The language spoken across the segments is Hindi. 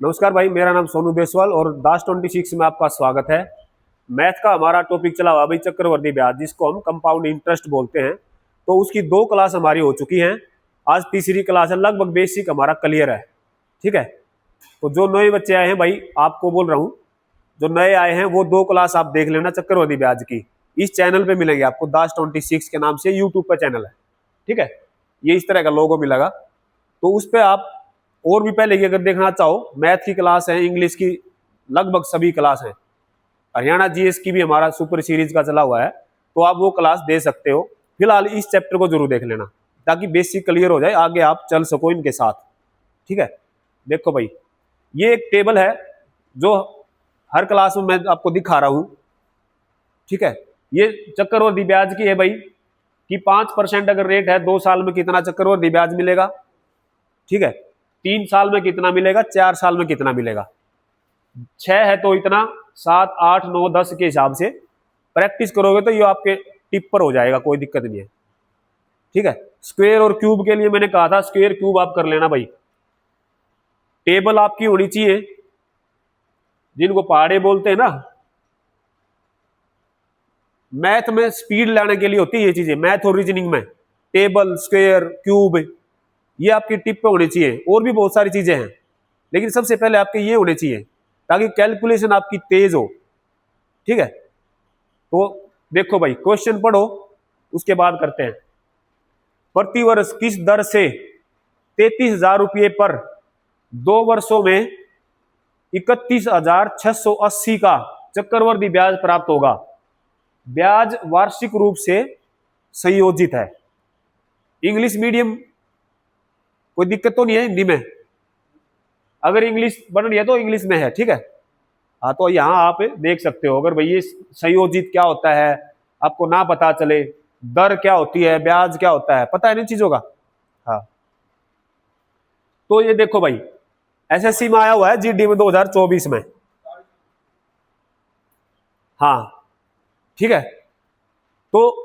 नमस्कार भाई, मेरा नाम सोनू बेसवाल और दास 26 में आपका स्वागत है। मैथ का हमारा टॉपिक चला हुआ भाई चक्रवर्ती ब्याज, जिसको हम कंपाउंड इंटरेस्ट बोलते हैं। तो उसकी 2 क्लास हमारी हो चुकी हैं। आज तीसरी क्लास है, लगभग बेसिक हमारा क्लियर है। ठीक है, तो जो नए बच्चे आए हैं भाई, आपको बोल रहा हूँ, जो नए आए हैं वो 2 क्लास आप देख लेना चक्रवर्ती ब्याज की। इस चैनल पे मिलेंगे आपको, दास 26 के नाम से यूट्यूब पर चैनल है। ठीक है, ये इस तरह का लोगो मिलेगा, तो उस पर आप और भी पहले की अगर देखना चाहो, मैथ की क्लास है, इंग्लिश की लगभग सभी क्लास हैं, हरियाणा जीएस की भी हमारा सुपर सीरीज का चला हुआ है, तो आप वो क्लास दे सकते हो। फिलहाल इस चैप्टर को जरूर देख लेना ताकि बेसिक क्लियर हो जाए, आगे आप चल सको इनके साथ। ठीक है, देखो भाई, ये एक टेबल है जो हर क्लास में मैं आपको दिखा रहा हूं। ठीक है, ये चक्रवृद्धि ब्याज की है भाई, कि 5% अगर रेट है, 2 साल में कितना चक्रवृद्धि ब्याज मिलेगा। ठीक है, 3 साल में कितना मिलेगा, 4 साल में कितना मिलेगा, 6 है तो इतना, 7, 8, 9, 10 के हिसाब से प्रैक्टिस करोगे तो ये आपके टिप पर हो जाएगा, कोई दिक्कत नहीं है। ठीक है, स्क्वायर और क्यूब के लिए मैंने कहा था, स्क्वायर क्यूब आप कर लेना भाई। टेबल आपकी होनी चाहिए, जिनको पहाड़े बोलते हैं ना, मैथ में स्पीड लाने के लिए होती है ये चीजें, मैथ और रीजनिंग में। टेबल, स्क्वायर, क्यूब, ये आपकी टिप पे होनी चाहिए। और भी बहुत सारी चीजें हैं, लेकिन सबसे पहले आपके ये होने चाहिए ताकि कैलकुलेशन आपकी तेज हो। ठीक है, तो देखो भाई, क्वेश्चन पढ़ो, उसके बाद करते हैं। प्रतिवर्ष किस दर से 33,000 रुपये पर 2 वर्षों में 31,680 का चक्रवृद्धि ब्याज प्राप्त होगा। ब्याज वार्षिक रूप से संयोजित है। इंग्लिश मीडियम कोई दिक्कत तो नहीं है हिंदी में? अगर इंग्लिश बन रही है तो इंग्लिश में है। ठीक है, हाँ, तो यहाँ आप देख सकते हो। अगर भाई ये संयोजित क्या होता है आपको ना पता चले, दर क्या होती है, ब्याज क्या होता है, पता है इन चीजों का? हाँ, तो ये देखो भाई, एसएससी में आया हुआ है, जीडी में 2024 में। हाँ, ठीक है, तो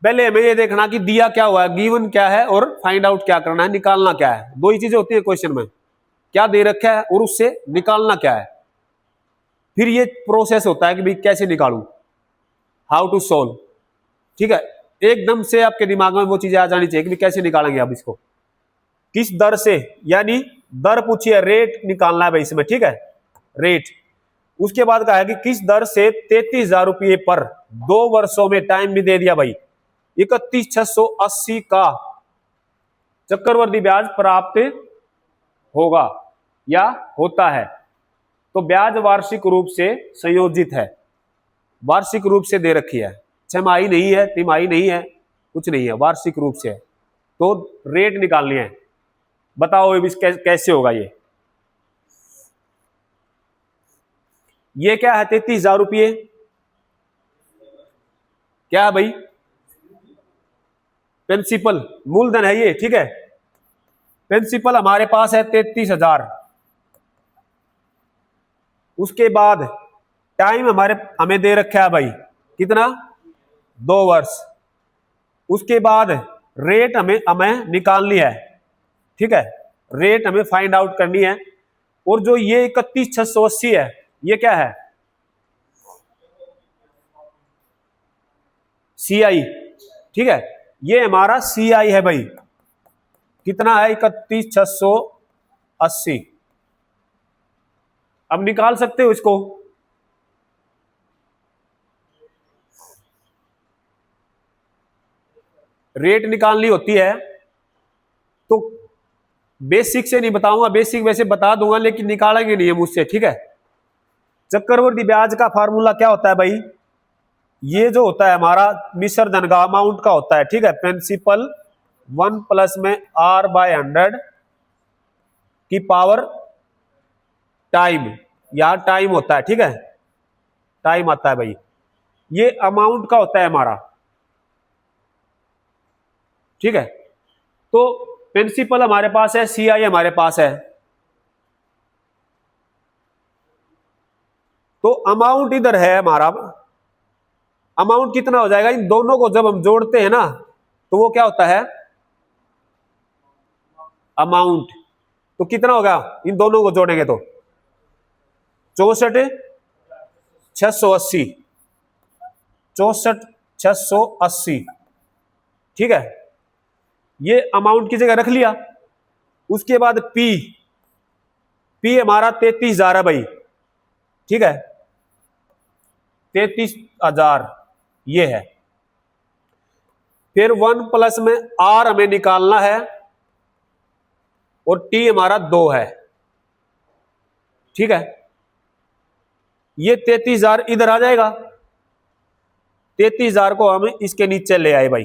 पहले हमें ये देखना कि दिया क्या हुआ है, गिवन क्या है, और फाइंड आउट क्या करना है, निकालना क्या है। 2 ही चीजें होती है क्वेश्चन में, क्या दे रखा है और उससे निकालना क्या है। फिर ये प्रोसेस होता है कि भाई कैसे निकालूं, हाउ टू सोल्व। ठीक है, एकदम से आपके दिमाग में वो चीजें आ जानी चाहिए कि कैसे निकालेंगे आप इसको, किस दर से, यानी दर पूछी है, रेट निकालना है भाई इसमें। ठीक है, रेट। उसके बाद कहा है कि किस दर से 33,000 रुपये पर 2 वर्षों में, टाइम भी दे दिया भाई, 31,680 का चक्रवृद्धि ब्याज प्राप्त होगा या होता है। तो ब्याज वार्षिक रूप से संयोजित है, वार्षिक रूप से दे रखी है, छमाही नहीं है, तिमाही नहीं है, कुछ नहीं है, वार्षिक रूप से है। तो रेट निकालनी है, बताओ कैसे होगा ये क्या है 33,000 रुपये, क्या है भाई? प्रिंसिपल, मूलधन है ये। ठीक है, प्रिंसिपल हमारे पास है 33,000। उसके बाद टाइम हमें दे रखा है भाई, कितना? 2 वर्ष। उसके बाद रेट हमें हमें निकालनी है। ठीक है, रेट हमें फाइंड आउट करनी है। और जो ये 31,680 है, ये क्या है? CI। ठीक है, ये हमारा CI है भाई, कितना है? 31,680। अब निकाल सकते हो इसको। रेट निकालनी होती है तो बेसिक से नहीं बताऊंगा, बेसिक वैसे बता दूंगा लेकिन निकालेंगे नहीं हम उससे। ठीक है, चक्रवृद्धि ब्याज का फार्मूला क्या होता है भाई? ये जो होता है हमारा मिश्र धन का अमाउंट का होता है। ठीक है, प्रिंसिपल 1 प्लस में R/100 की पावर टाइम, यहां टाइम होता है। ठीक है, टाइम आता है भाई, ये अमाउंट का होता है हमारा। ठीक है, तो प्रिंसिपल हमारे पास है, CI हमारे पास है, तो अमाउंट इधर है हमारा। अमाउंट कितना हो जाएगा? इन दोनों को जब हम जोड़ते हैं ना, तो वो क्या होता है? अमाउंट। तो कितना होगा इन दोनों को जोड़ेंगे तो 64 680, 64 680। ठीक है, ये अमाउंट की जगह रख लिया। उसके बाद पी हमारा 33,000 है भाई। ठीक है, 33,000 ये है। फिर 1 प्लस में आर हमें निकालना है और टी हमारा 2 है। ठीक है, ये 33,000 इधर आ जाएगा। 33,000 को हम इसके नीचे ले आए भाई।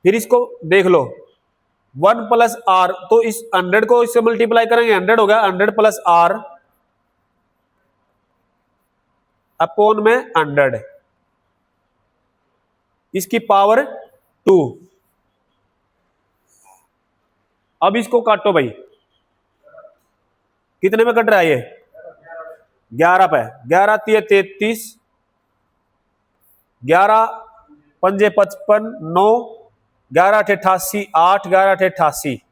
फिर इसको देख लो 1 प्लस आर, तो इस 100 को इससे मल्टीप्लाई करेंगे, 100 हो गया 100 प्लस आर अपॉन में 100, इसकी पावर 2। अब इसको काटो भाई, कितने में कट रहा है ये 11 पे। 11 तिये 33, 11 पंजे 55, 9 11 अठे 88, 8 11 अठे 88,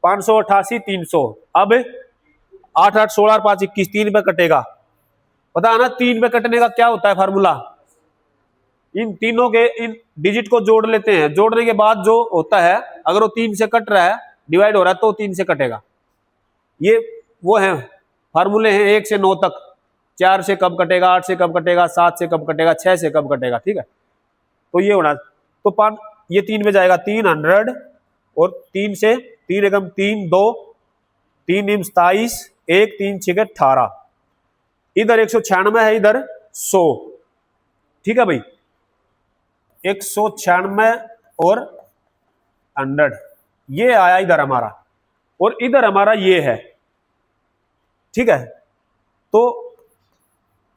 588 300। अब 8 8 16 5 21, 3 पे कटेगा। पता है ना 3 पे कटने का क्या होता है फार्मूला? इन तीनों के इन डिजिट को जोड़ लेते हैं, जोड़ने के बाद जो होता है, अगर वो 3 से कट रहा है, डिवाइड हो रहा है, तो 3 से कटेगा। ये वो है फार्मूले हैं 1 से 9 तक। 4 से कब कटेगा, 8 से कब कटेगा, 7 से कब कटेगा, 6 से कब कटेगा। ठीक है, तो ये होना, तो 5 ये 3 में जाएगा 300, और 3 से 3 एकम 3 2 3 निम 27, 1 3 6 18, इधर 196 है, इधर 100। ठीक है भाई, 196 और 100 ये आया इधर हमारा, और इधर हमारा ये है। ठीक है, तो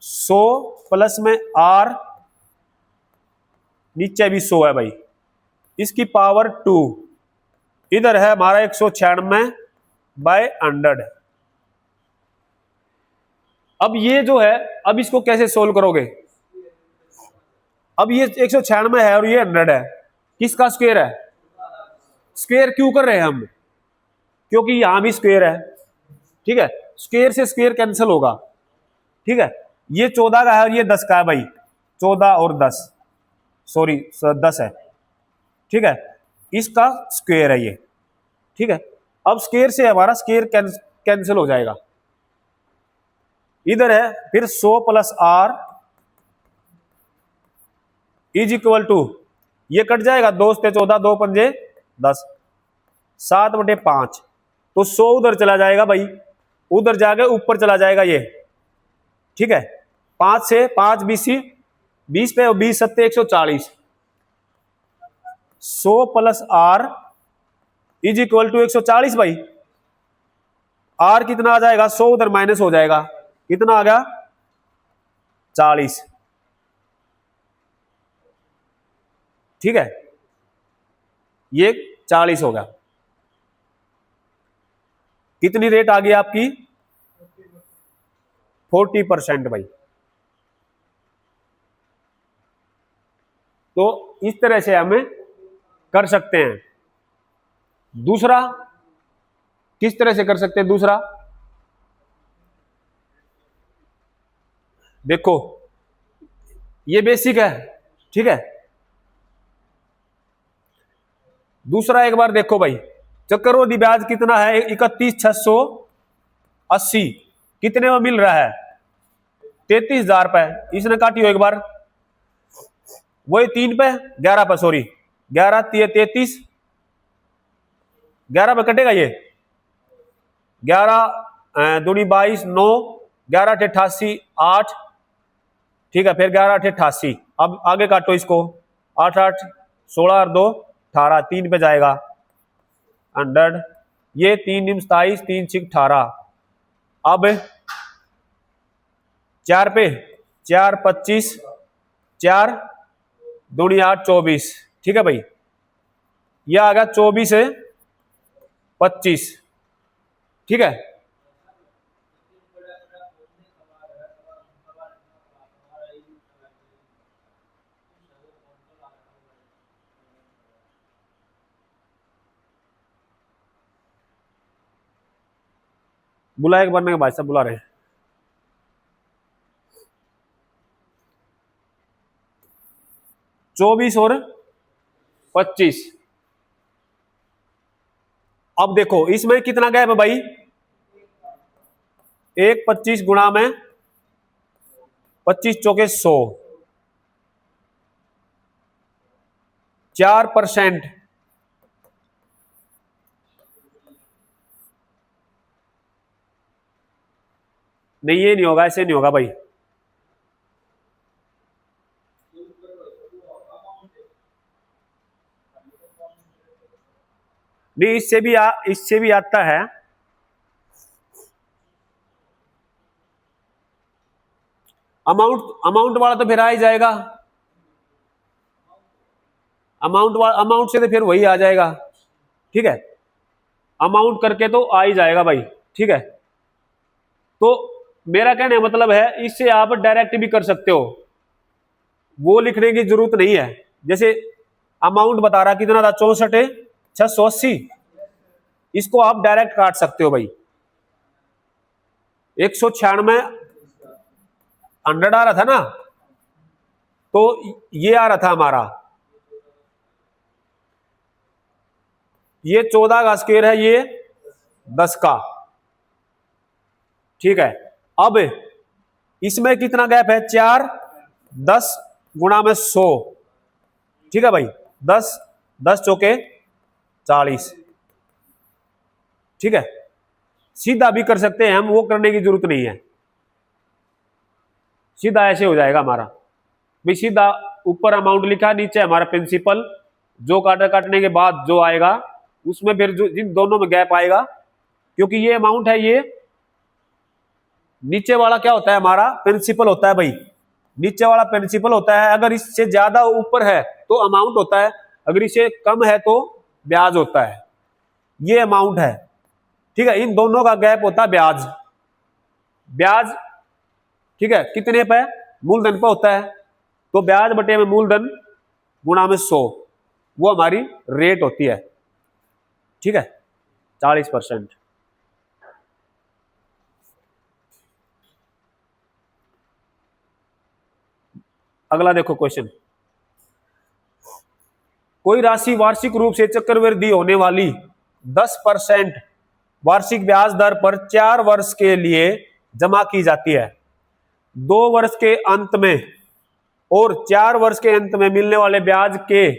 100 प्लस में आर, नीचे भी 100 है भाई, इसकी पावर 2, इधर है हमारा 196 बाय 100। अब ये जो है, अब इसको कैसे सोल्व करोगे? अब ये 196 है और ये 100 है, किसका स्क्वायर है? स्क्वायर क्यों कर रहे हैं हम? क्योंकि यहां भी स्क्वायर है। ठीक है, स्क्वायर से स्क्वायर कैंसिल होगा। ठीक है, ये 14 का है और ये 10 का है भाई, 14 और 10, सॉरी 10 है। ठीक है, इसका स्क्वायर है ये। ठीक है, अब स्क्वायर से हमारा स्क्वायर कैंसिल हो जाएगा। इधर है फिर 100 plus R is equal to, ये कट जाएगा, 2 से 14, 2 पंजे 10, 7/5, तो 100 उधर चला जाएगा भाई, उधर जाके ऊपर चला जाएगा ये। ठीक है, 5 से 5 20 पे, और 20 सत्ते 140, 100 plus R is equal to 140 भाई। आर कितना आ जाएगा, 100 उधर माइनस हो जाएगा, कितना आ गया 40। ठीक है, ये 40 होगा। कितनी रेट आ गई आपकी? 40% भाई। तो इस तरह से हमें कर सकते हैं। दूसरा किस तरह से कर सकते हैं? दूसरा देखो, ये बेसिक है। ठीक है, दूसरा एक बार देखो भाई, चक्रवृद्धि ब्याज कितना है? 31,680, कितने में मिल रहा है? 33,000 रुपए। इसने काटी हो एक बार, वही 3 पे 11 पे, सॉरी 11 33, 11 पे कटेगा ये, 11 दूनी 22, 9 11 88 8। ठीक है, फिर 11 88। अब आगे काटो इसको, 8 8 16 और 2 18, 3 पे जाएगा 100, ये 3 निम 27, 3 6 18। अब 4 पे 4 25, 4 दूनी 8 24। ठीक है भाई, यह आ गया 24 है 25। ठीक है, बुलाए बनने के भाई साहब बुला रहे हैं। चौबीस और 25। अब देखो इसमें कितना गैप है भाई, 1 25 गुणा में 25 चौके 100, 4%। नहीं ये नहीं होगा, ऐसे नहीं होगा भाई। नहीं इससे भी आता है। अमाउंट वाला तो फिर आ ही जाएगा, अमाउंट से तो फिर वही आ जाएगा। ठीक है, अमाउंट करके तो आ ही जाएगा भाई। ठीक है, तो मेरा कहने का मतलब है इससे आप डायरेक्ट भी कर सकते हो, वो लिखने की जरूरत नहीं है। जैसे अमाउंट बता रहा कितना था, 64,680, इसको आप डायरेक्ट काट सकते हो भाई। 196 100 आ रहा था ना, तो ये आ रहा था हमारा, ये 14 का स्क्वायर है, ये 10 का। ठीक है, अब इसमें कितना गैप है, 4 10 गुणा में 100। ठीक है भाई, 10 10 चौके 40। ठीक है, सीधा भी कर सकते हैं हम, वो करने की जरूरत नहीं है। सीधा ऐसे हो जाएगा हमारा भाई, सीधा ऊपर अमाउंट लिखा, नीचे हमारा प्रिंसिपल, जो काटने के बाद जो आएगा उसमें फिर जो जिन दोनों में गैप आएगा, क्योंकि ये अमाउंट है, ये नीचे वाला क्या होता है हमारा, प्रिंसिपल होता है भाई। नीचे वाला प्रिंसिपल होता है, अगर इससे ज्यादा ऊपर है तो अमाउंट होता है, अगर इससे कम है तो ब्याज होता है। ये अमाउंट है। ठीक है, इन दोनों का गैप होता है ब्याज। ब्याज ठीक है कितने पे, मूलधन पे होता है, तो ब्याज बटे में मूलधन गुणा में 100, वो हमारी रेट होती है। ठीक है, 40%। अगला देखो क्वेश्चन, कोई राशि वार्षिक रूप से चक्रवृद्धि होने वाली 10% वार्षिक ब्याज दर पर 4 वर्ष के लिए जमा की जाती है। 2 वर्ष के अंत में और 4 वर्ष के अंत में मिलने वाले ब्याज के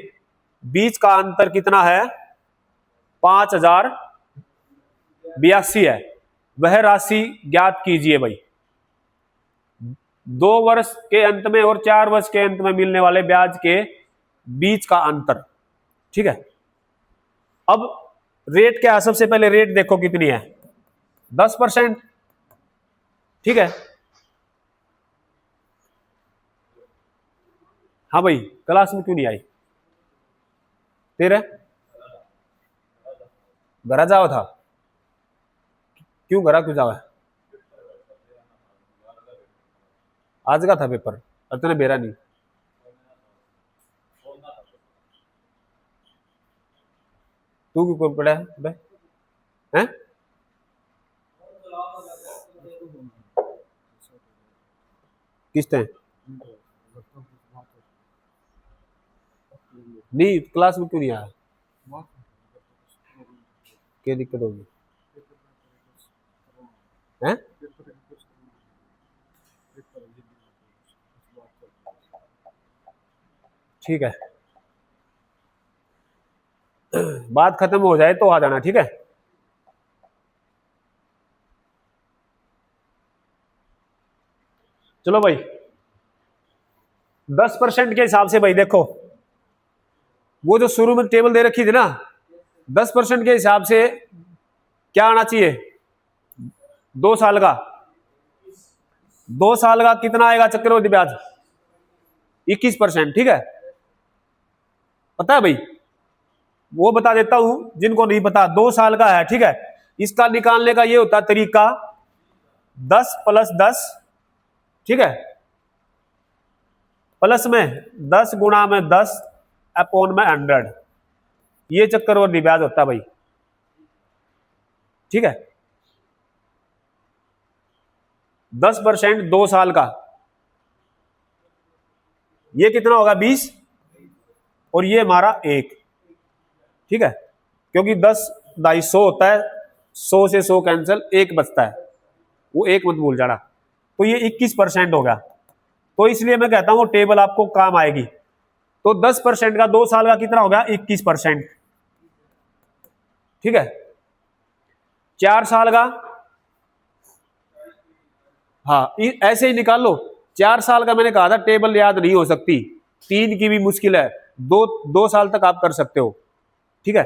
बीच का अंतर कितना है, 5082 है। वह राशि ज्ञात कीजिए भाई। 2 वर्ष के अंत में और 4 वर्ष के अंत में मिलने वाले ब्याज के बीच का अंतर। ठीक है, अब रेट क्या है, सबसे पहले रेट देखो कितनी है, 10%। ठीक है, हाँ भाई क्लास में क्यों नहीं आई, तेरे घरा जाओ था, क्यों घरा क्यों जाओ, आज का था पेपर, अतने बेरा नहीं। तू क्यों पढ़ा है बे? हैं? किस टाइम नहीं, क्लास में क्यों नहीं आया, क्या दिक्कत होगी हैं? ठीक है, बात खत्म हो जाए तो आ जाना। ठीक है, चलो भाई 10% के हिसाब से भाई देखो, वो जो शुरू में टेबल दे रखी थी ना, 10% के हिसाब से क्या आना चाहिए, 2 साल का, 2 साल का कितना आएगा चक्रवृद्धि ब्याज, 21%। ठीक है, पता है भाई, वो बता देता हूं जिनको नहीं पता, 2 साल का है। ठीक है, इसका निकालने का ये होता है तरीका, 10 + 10। ठीक है, प्लस में 10 गुणा में 10 अपॉन में 100, ये चक्रवृद्धि ब्याज होता है भाई। ठीक है, 10% 2 साल का, ये कितना होगा 20, और ये हमारा 1, ठीक है, क्योंकि 10 250 होता है, 100 से 100 कैंसिल, 1 बचता है, वो 1 मत भूल जाना। तो ये 21% हो गया। तो इसलिए मैं कहता हूं वो टेबल आपको काम आएगी। तो 10% का 2 साल का कितना हो गया 21%, ठीक है। 4 साल का, हाँ ऐसे ही निकाल लो। 4 साल का मैंने कहा था टेबल याद नहीं हो सकती, 3 की भी मुश्किल है, 2 साल तक आप कर सकते हो, ठीक है।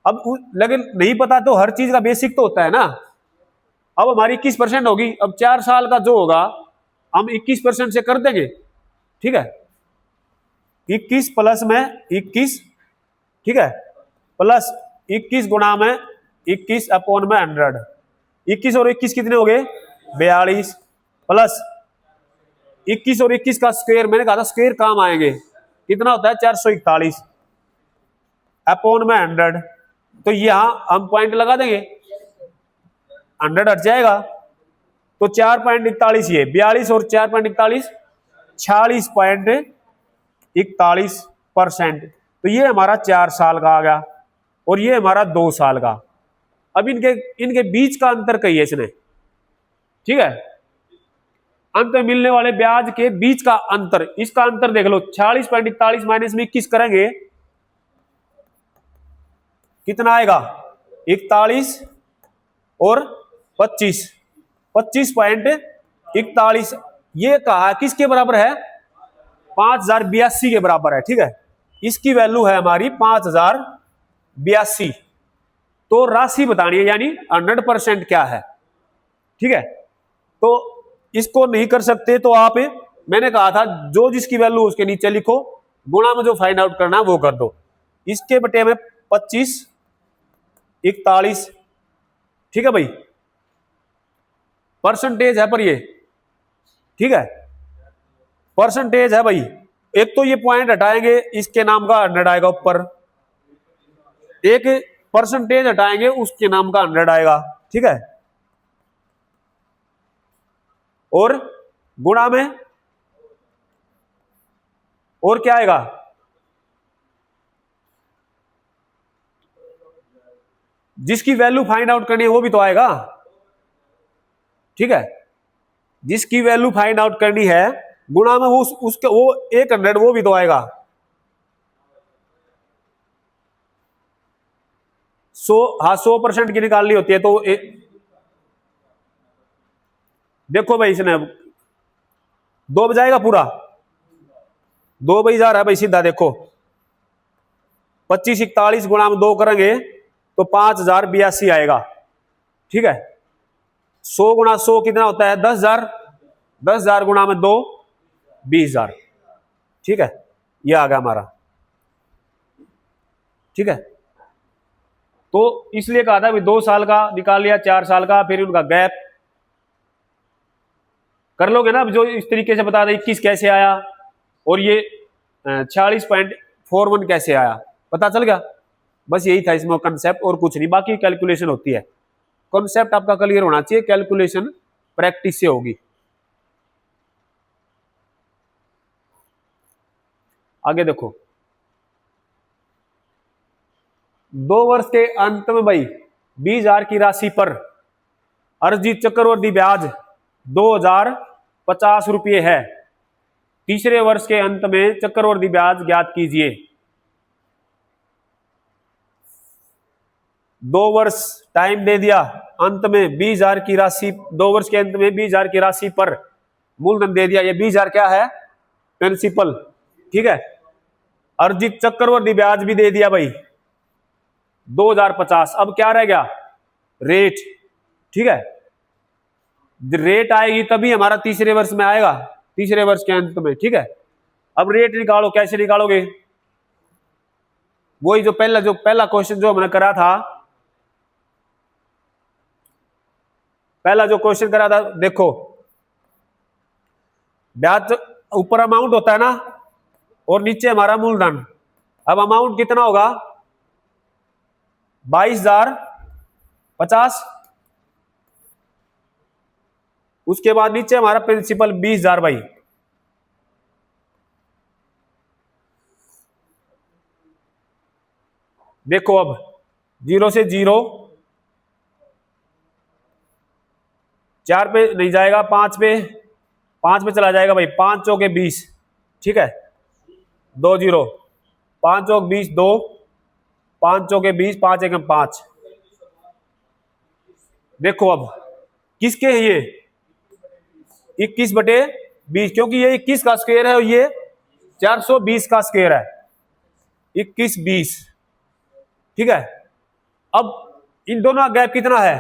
अब लेकिन नहीं पता तो हर चीज का बेसिक तो होता है ना। अब हमारी 21% होगी, अब 4 साल का जो होगा हम 21% से कर देंगे, ठीक है। 21 प्लस में 21, ठीक है, प्लस 21 गुणा में 21 अपॉन में 100, 21 और 21 कितने हो गए 42, प्लस 21 और 21 का स्क्वायर, मैंने कहा था स्क्वायर काम आएंगे, कितना होता है 441 अपॉन में 100। तो यहां हम पॉइंट लगा देंगे, 100 हट जाएगा, तो 4.41, ये 42 और 4.41 46.41%। तो ये हमारा 4 साल का आ गया, और ये हमारा 2 साल का। अब इनके बीच का अंतर कही है इसने, ठीक है, अंत में मिलने वाले ब्याज के बीच का अंतर, इसका अंतर देख लो, 46.41 माइनस में 21 करेंगे कितना आएगा 41 और 25, 25.41, ये कहा किसके बराबर है 5082 के बराबर है, ठीक है। इसकी वैल्यू है हमारी 5082। तो राशि बतानी है, यानी 100% क्या है, ठीक है। तो इसको नहीं कर सकते तो आप, मैंने कहा था जो जिसकी वैल्यू उसके नीचे लिखो, गुणा में जो फाइंड आउट करना है वो कर दो। इसके बटे में 25 41, ठीक है भाई, परसेंटेज है पर ये, ठीक है, परसेंटेज है भाई। एक तो ये पॉइंट हटाएंगे, इसके नाम का 100 आएगा ऊपर, एक परसेंटेज हटाएंगे उसके नाम का 100 आएगा, ठीक है, और गुणा में और क्या आएगा, जिसकी वैल्यू फाइंड आउट करनी है वो भी तो आएगा, ठीक है, जिसकी वैल्यू फाइंड आउट करनी है गुणा में वो उसके वो 100 वो भी तो आएगा। 100, हाँ 100% की निकालनी होती है तो देखो भाई इसने 2 बजाएगा पूरा, 2 बज जा रहा है भाई सीधा, देखो 25 41 गुणा में 2 करेंगे तो 5082 आएगा, ठीक है। 100 गुणा 100 कितना होता है 10,000, 10,000 गुणा में 2 20,000, ठीक है, ये आ गया हमारा, ठीक है। तो इसलिए कहा था 2 साल का निकाल लिया, 4 साल का, फिर उनका गैप कर लोगे ना, जो इस तरीके से बता दें 21 कैसे आया और ये 46.41 कैसे आया, पता चल गया। बस यही था इसमें कंसेप्ट और कुछ नहीं, बाकी कैलकुलेशन होती है। कॉन्सेप्ट आपका क्लियर होना चाहिए, कैलकुलेशन प्रैक्टिस से होगी। आगे देखो, 2 वर्ष के अंत में भाई 20,000 की राशि पर अर्जित चक्रवृद्धि ब्याज 2,050 रुपये है। तीसरे वर्ष के अंत में चक्रवृद्धि ब्याज ज्ञात कीजिए। 2 वर्ष टाइम दे दिया, अंत में 20,000 की राशि, 2 वर्ष के अंत में 20,000 की राशि पर मूलधन दे दिया, ये 20,000 क्या है प्रिंसिपल, ठीक है। अर्जित चक्रवृद्धि ब्याज भी दे दिया भाई 2,050। अब क्या रह गया रेट, ठीक है, रेट आएगी तभी हमारा तीसरे वर्ष में आएगा, तीसरे वर्ष के अंत में, ठीक है। अब रेट निकालो, कैसे निकालोगे, वही जो पहला क्वेश्चन जो हमने करा था, पहला जो क्वेश्चन करा था, देखो ब्याज ऊपर अमाउंट होता है ना और नीचे हमारा मूलधन। अब अमाउंट कितना होगा 22,050, उसके बाद नीचे हमारा प्रिंसिपल 20,000 भाई। देखो अब 0 से 0, 4 पे नहीं जाएगा, 5 पे चला जाएगा भाई। 5 चौके 20, ठीक है, 2 0, 5 चौक 20, 2, 5 चौके 20, 5 एकम 5। देखो अब किसके हैं ये, 21/20, क्योंकि ये 21 का स्क्वायर है और ये 420 का स्क्वायर है, 21 20, ठीक है। अब इन दोनों का गैप कितना है,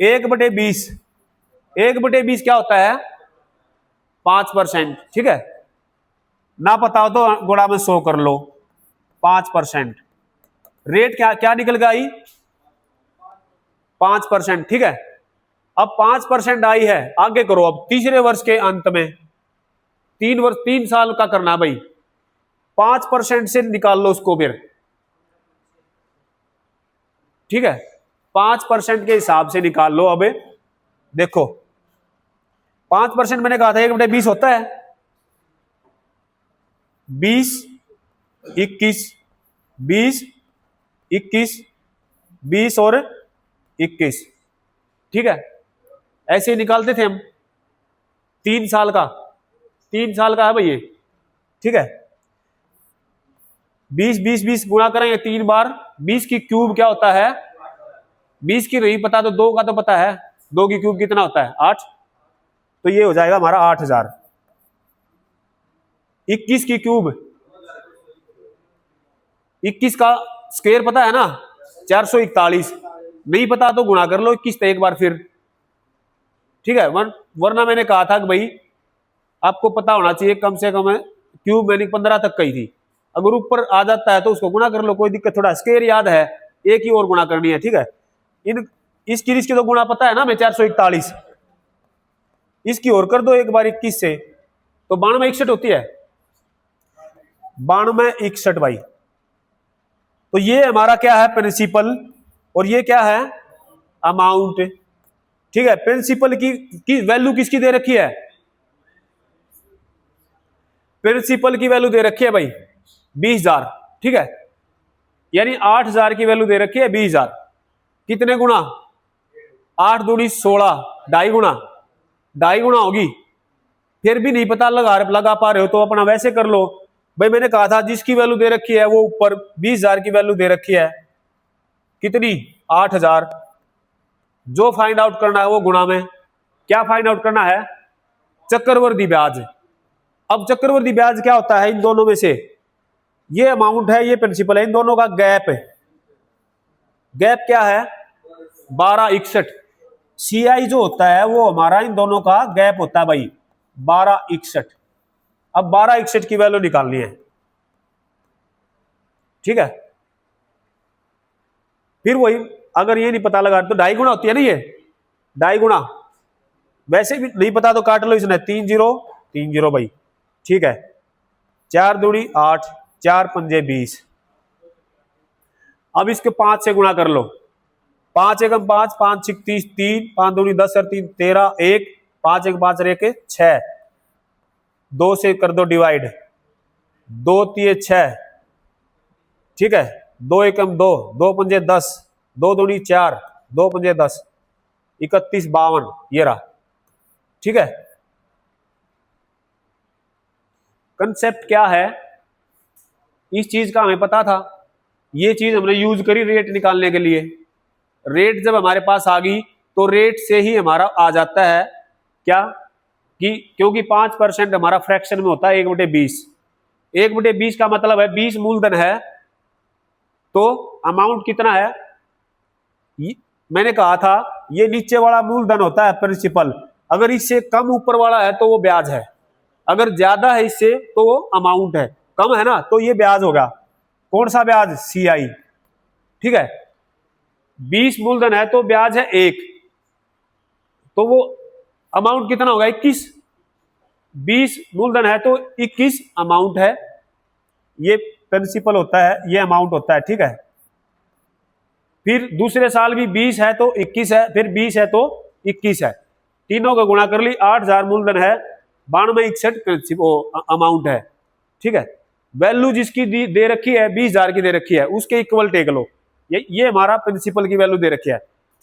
1/20। 1/20 क्या होता है, 5%, ठीक है। ना पता हो तो गुणा में 100 कर लो, 5%। रेट क्या क्या निकल गई आई, 5%, ठीक है। अब 5% आई है, आगे करो। अब तीसरे वर्ष के अंत में 3 साल का करना भाई, 5% से निकाल लो उसको फिर, ठीक है। 5% के हिसाब से निकाल लो। अब देखो 5% मैंने कहा था 1/20 होता है, 20 21 20 21 20 और 21, ठीक है। ऐसे ही निकालते थे हम। 3 साल का है भाई ये, ठीक है। 20 20 20 गुणा करेंगे 3 बार। 20 की क्यूब क्या होता है, 20 की नहीं पता तो 2 का तो पता है, 2 की क्यूब कितना होता है, 8। तो ये हो जाएगा हमारा 8,000। 21 की क्यूब, 21 का स्क्वायर पता है ना, 441। नहीं पता तो गुणा कर लो 21 से एक बार फिर, ठीक है। वरना मैंने कहा था कि भाई आपको पता होना चाहिए कम से कम क्यूब मैंने 15 तक कही थी। अगर ऊपर आ जाता है तो उसको गुणा कर लो, कोई दिक्कत, थोड़ा स्क्वायर याद है, एक ही और गुणा करनी है, ठीक है। इसकी तो गुणा पता है ना, मैं 441, इसकी और कर दो एक बार 21 से, तो 92 61 होती है, 92 61 भाई। तो ये हमारा क्या है, प्रिंसिपल, और ये क्या है, अमाउंट, ठीक है। प्रिंसिपल की वैल्यू किसकी दे रखी है, प्रिंसिपल की वैल्यू दे रखी है भाई 20,000, ठीक है। यानी 8,000 की वैल्यू दे रखी है 20,000। कितने गुणा, 8 दूनी 16, 2.5 गुणा होगी। फिर भी नहीं पता लगा पा रहे हो तो अपना वैसे कर लो भाई। मैंने कहा था जिसकी वैल्यू दे रखी है वो ऊपर 20,000 की वैल्यू दे रखी है, कितनी, 8,000। जो फाइंड आउट करना है वो गुणा में, क्या फाइंड आउट करना है, चक्रवर्ती ब्याज। अब चक्रवर्ती ब्याज क्या होता है, इन दोनों में से ये अमाउंट है, ये प्रिंसिपल है, इन दोनों का गैप क्या है, 1261। CI जो होता है वो हमारा इन दोनों का गैप होता है भाई 1261। अब 1261 की वैल्यू निकालनी है, ठीक है। फिर वही, अगर ये नहीं पता लगा तो 2.5 गुणा होती है ना, ये 2.5 गुणा। वैसे भी नहीं पता तो काट लो इसने, 3 0 3 0 भाई, ठीक है। 4 दूनी 8, 4 पंजे 20। अब इसके 5 से गुणा कर लो, 5 एकम 5, 5 6 30, 3 5 दूनी 10 और 3 13, 1 5 1 5 रेके 6। 2 से कर दो डिवाइड, 2 3 6, ठीक है। 2 एकम 2, 2 पंजे 10, 2 दूनी 4, 2 पंजे 10, 31 52, ये रहा, ठीक है। कंसेप्ट क्या है, इस चीज का हमें पता था, ये चीज हमने यूज करी रेट निकालने के लिए। रेट जब हमारे पास आ गई तो रेट से ही हमारा आ जाता है क्या, कि क्योंकि 5% हमारा फ्रैक्शन में होता है 1/20। 1/20 का मतलब है 20 मूलधन है, तो अमाउंट कितना है, मैंने कहा था ये नीचे वाला मूलधन होता है प्रिंसिपल, अगर इससे कम ऊपर वाला है तो वो ब्याज है, अगर ज्यादा है इससे तो वो अमाउंट है, कम है ना तो ये ब्याज होगा। कौन सा ब्याज, CI, ठीक है। 20 मूलधन है तो ब्याज है 1, तो वो अमाउंट कितना होगा, 21। 20 मूलधन है तो 21 अमाउंट है, ये प्रिंसिपल होता है, ये अमाउंट होता है, ठीक है। फिर दूसरे साल भी 20 है तो 21 है, फिर 20 है तो 21 है। तीनों का गुणा कर ली, 8,000 मूलधन है, 9261 वो अमाउंट है, ठीक है। वैल्यू जिसकी दे रखी है 20,000 की दे रखी है, उसके इक्वल टेक लो, ये हमारा प्रिंसिपल की वैल्यू दे रखी है।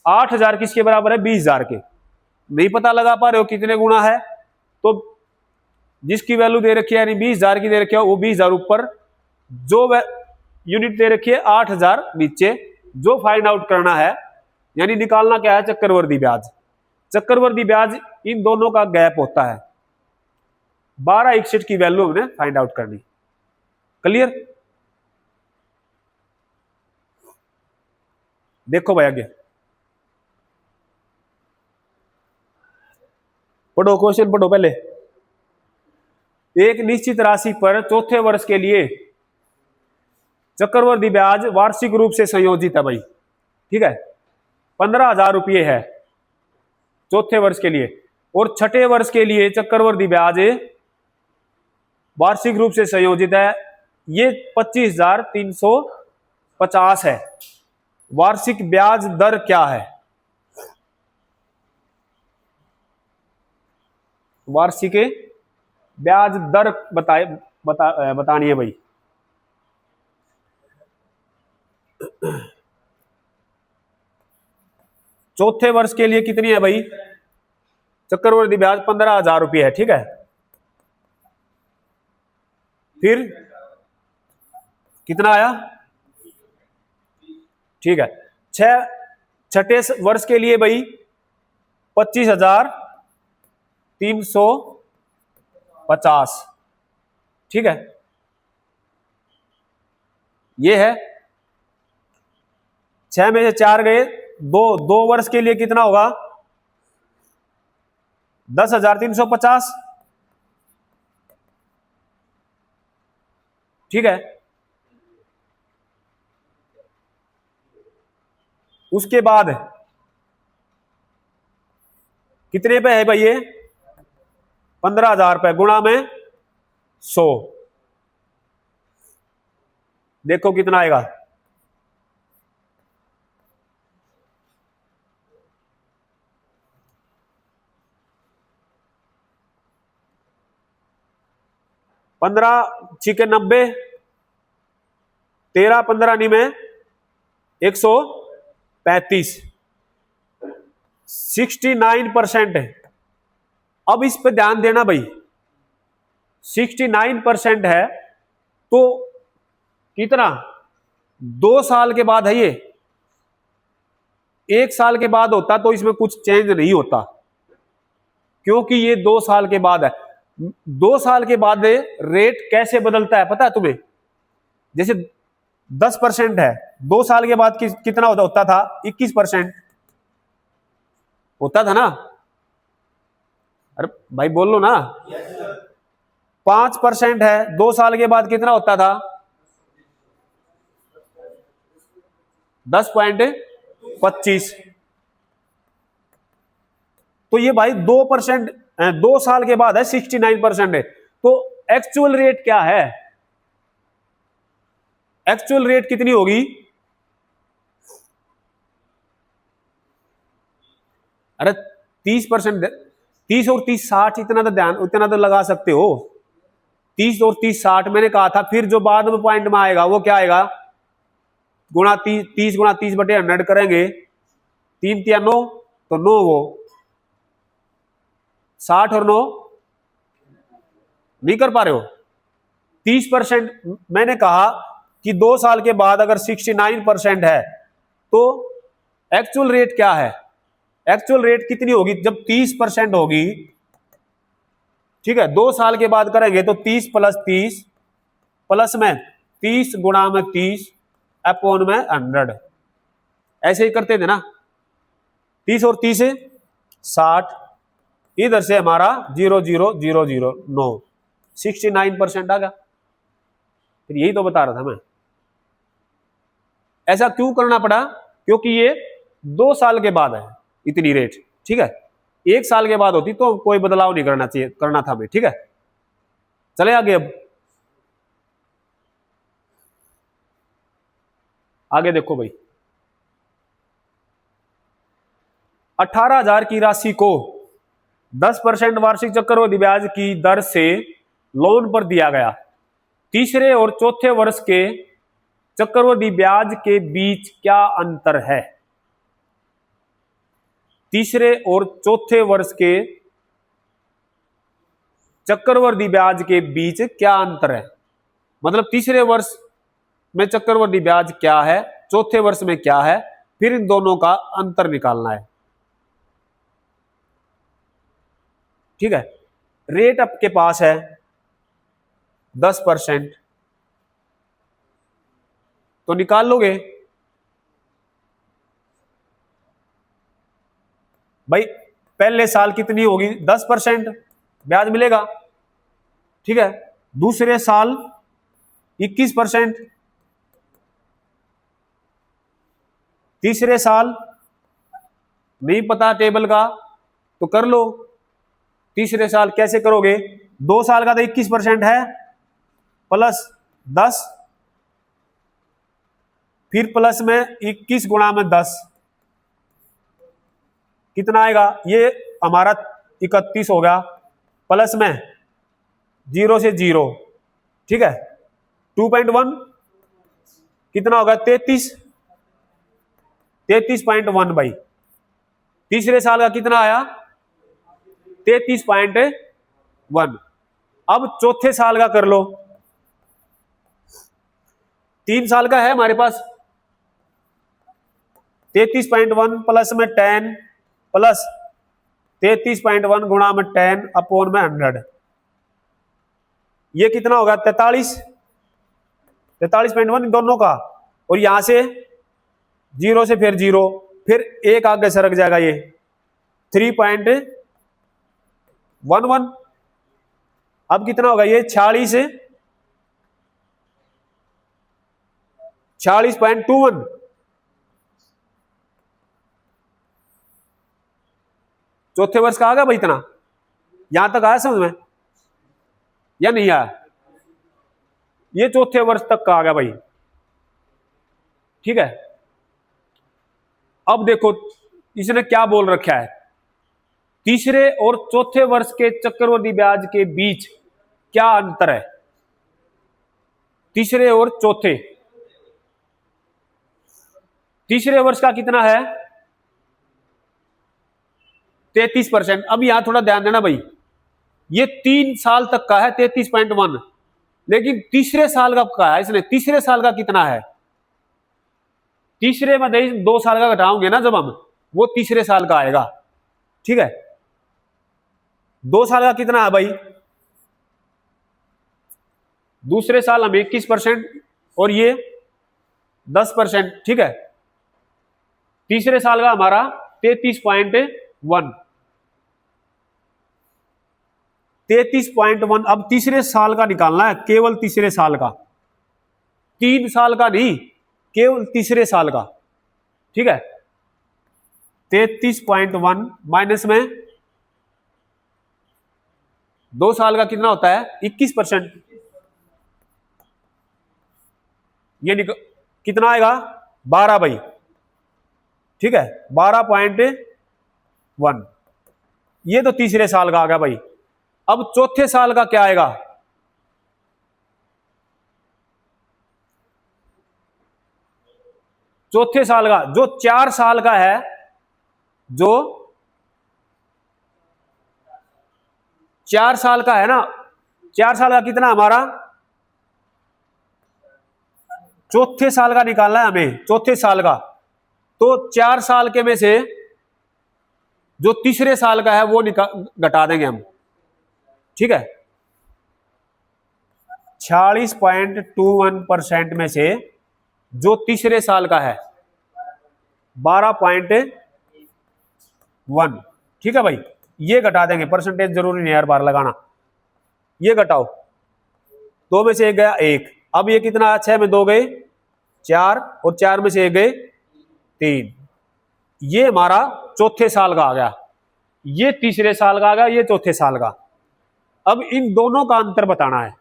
8,000 किसके बराबर है? 20,000 के। नहीं पता लगा पा रहे हो कितने गुणा है, तो जिसकी वैल्यू दे रखी है यानी 20,000 की दे रखी है, वो 20,000 ऊपर, जो यूनिट दे रखी है 8,000 नीचे, जो फाइंड आउट करना है यानी निकालना क्या है? चक्रवर्ती ब्याज। चक्रवर्ती ब्याज इन दोनों का गैप होता है, 1261 की वैल्यू हमने फाइंड आउट करनी। क्लियर? देखो भाई आगे पढ़ो, क्वेश्चन पढ़ो पहले। एक निश्चित राशि पर चौथे वर्ष के लिए चक्रवर्ती ब्याज वार्षिक रूप से संयोजित है भाई, ठीक है। 15,000 रुपये है चौथे वर्ष के लिए, और छठे वर्ष के लिए चक्रवर्ती ब्याज वार्षिक रूप से संयोजित है, ये 25,350 है। वार्षिक ब्याज दर क्या है? वार्षिक ब्याज दर बतानी है भाई। चौथे वर्ष के लिए कितनी है भाई? चक्रवर्ती ब्याज 15,000 रुपये है, ठीक है। फिर कितना आया? ठीक है। छठे वर्ष के लिए भाई 25,350, ठीक है। ये है 6 में से 4 गए, दो वर्ष के लिए कितना होगा? 10,350, ठीक है। उसके बाद कितने पे है भाई ये? 15,000 पे गुणा में 100, देखो कितना आएगा। पंद्रह छिके 90, 13 15 नी में 135, 69% है। अब इस पे ध्यान देना भाई, 69% है तो कितना? 2 साल के बाद है ये। 1 साल के बाद होता तो इसमें कुछ चेंज नहीं होता, क्योंकि ये 2 साल के बाद है। 2 साल के बाद रेट कैसे बदलता है पता है तुम्हें? जैसे 10% है, 2 साल के बाद कितना होता था? 21% होता था ना। अरे भाई बोल लो ना। 5% है, 2 साल के बाद कितना होता था? 10.25। तो ये भाई 2%, 2 साल के बाद है 69% है। तो एक्चुअल रेट क्या है? एक्चुअल रेट कितनी होगी? अरे 30%, 30 और 30 60, इतना तो लगा सकते हो। 30 और 30 60 मैंने कहा था। फिर जो बाद में पॉइंट में आएगा वो क्या आएगा? गुणा 30 गुणा 30/100 करेंगे, 3 3 9 तो 9, वो 60 और 9 नहीं कर पा रहे हो। 30% मैंने कहा कि 2 साल के बाद अगर 69% है तो एक्चुअल रेट क्या है? एक्चुअल रेट कितनी होगी जब 30% होगी? ठीक है, 2 साल के बाद करेंगे तो 30 + 30 प्लस में 30 गुणा में 30 अपॉन में 100, ऐसे ही करते थे ना। 30 और 30 60, इधर से हमारा 0 0 0 0 9, 69% आ गया। फिर यही तो बता रहा था मैं। ऐसा क्यों करना पड़ा? क्योंकि ये 2 साल के बाद है इतनी रेट, ठीक है। 1 साल के बाद होती तो कोई बदलाव नहीं करना था हमें, ठीक है। चले आगे। अब आगे देखो भाई, 18,000 की राशि को 10% वार्षिक चक्रवृद्धि ब्याज की दर से लोन पर दिया गया। तीसरे और चौथे वर्ष के चक्रवृद्धि ब्याज के बीच क्या अंतर है? तीसरे और चौथे वर्ष के चक्रवृद्धि ब्याज के बीच क्या अंतर है, मतलब तीसरे वर्ष में चक्रवृद्धि ब्याज क्या है, चौथे वर्ष में क्या है, फिर इन दोनों का अंतर निकालना है। ठीक है, रेट आपके पास है 10%, तो निकाल लोगे भाई। पहले साल कितनी होगी? 10% ब्याज मिलेगा। ठीक है, दूसरे साल 21%, तीसरे साल नहीं पता टेबल का तो कर लो। तीसरे साल कैसे करोगे? 2 साल का तो 21% है, प्लस 10, फिर प्लस में 21 गुणा में 10, कितना आएगा? ये हमारा 31 हो गया, प्लस में 0 से 0। ठीक है, 2.1 कितना होगा? 33.1 भाई। तीसरे साल का कितना आया? 33.1। अब चौथे साल का कर लो। 3 साल का है हमारे पास, 33.1 प्लस में 10 प्लस 33.1 गुणा में 10 अपॉन में 100, ये कितना होगा? 43.1 इन दोनों का। और यहां से 0 से फिर 0, फिर एक आगे सरक जाएगा, ये 3.11। अब कितना होगा? ये 46.21। चौथे वर्ष का आ गया भाई इतना। यहां तक आया समझ में या नहीं आया? ये चौथे वर्ष तक का आ गया भाई। ठीक है, अब देखो इसने क्या बोल रखा है, तीसरे और चौथे वर्ष के चक्रवृद्धि ब्याज के बीच क्या अंतर है? तीसरे और चौथे, तीसरे वर्ष का कितना है? 33%। अब यहां थोड़ा ध्यान देना भाई, ये 3 साल तक का है 33.1, लेकिन तीसरे साल का है इसने। तीसरे साल का कितना है? तीसरे में 2 साल का घटाओगे ना जब हम, वो तीसरे साल का आएगा। ठीक है, 2 साल का कितना है भाई? दूसरे साल हम 21% और ये 10%। ठीक है, तीसरे साल का हमारा 33.1। 33.1। अब तीसरे साल का निकालना है, केवल तीसरे साल का, 3 साल का नहीं, केवल तीसरे साल का। ठीक है, 33.1 माइनस में 2 साल का कितना होता है? 21%। ये कितना आएगा? 12 भाई। ठीक है, 12.1। ये तो तीसरे साल का आ गया भाई। अब चौथे साल का क्या आएगा? चौथे साल का जो 4 साल का है, जो 4 साल का है ना, 4 साल का कितना हमारा? चौथे साल का निकालना है हमें, चौथे साल का। तो 4 साल के में से जो तीसरे साल का है वो घटा देंगे हम। ठीक है, 46.21% में से जो तीसरे साल का है 12.1। ठीक है भाई, ये घटा देंगे। परसेंटेज जरूरी नहीं यार बार लगाना, ये घटाओ। 2 में से 1 गया 1। अब ये कितना? 6 में 2 गए 4 और 4 में से 1 गए 3। ये हमारा चौथे साल का आ गया, ये तीसरे साल का आ गया, ये चौथे साल का। अब इन दोनों का अंतर बताना है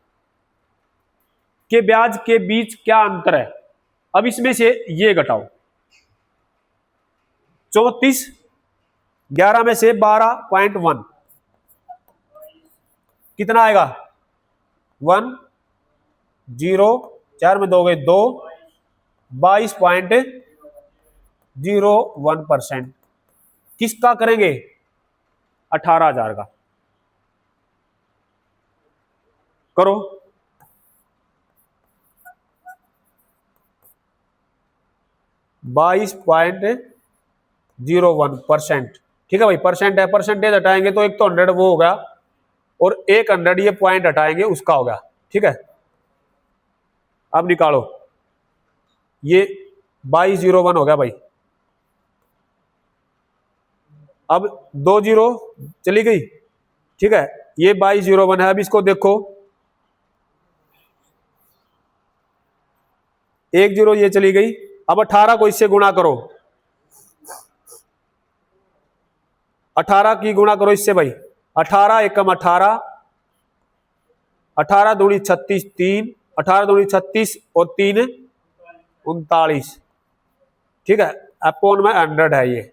कि ब्याज के बीच क्या अंतर है। अब इसमें से ये घटाओ, 34, 11 में से 12.1, कितना आएगा 10, 4 में 2 गए 2, 22.01%। किसका करेंगे 18,000 का। करो 22.01%। ठीक है भाई, परसेंट है, परसेंटेज हटाएंगे तो एक तो 100 वो होगा और एक 100 ये पॉइंट हटाएंगे उसका होगा। ठीक है, अब निकालो, ये 2201 हो गया भाई। अब 2 जीरो चली गई। ठीक है, ये 2201 है। अब इसको देखो, 1 जीरो ये चली गई। अब 18 को इससे गुणा करो, 18 की गुणा करो इससे भाई। 18 एकम 18, 18 दूनी 36, 3, 18 दूनी 36 और 3 39। ठीक है, अपॉन में 100 है ये।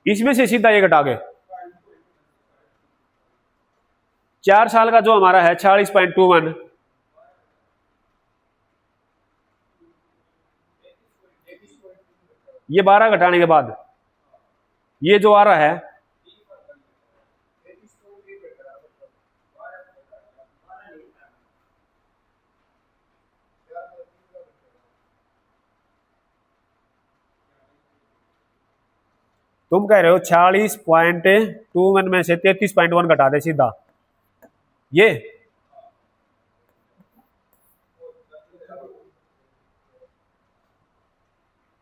इसमें से सीधा ये घटा के 4 साल का जो हमारा है 46.21, ये 12 घटाने के बाद ये जो आ रहा है तुम कह रहे हो 46.21 में से 33.1 घटा दे सीधा। ये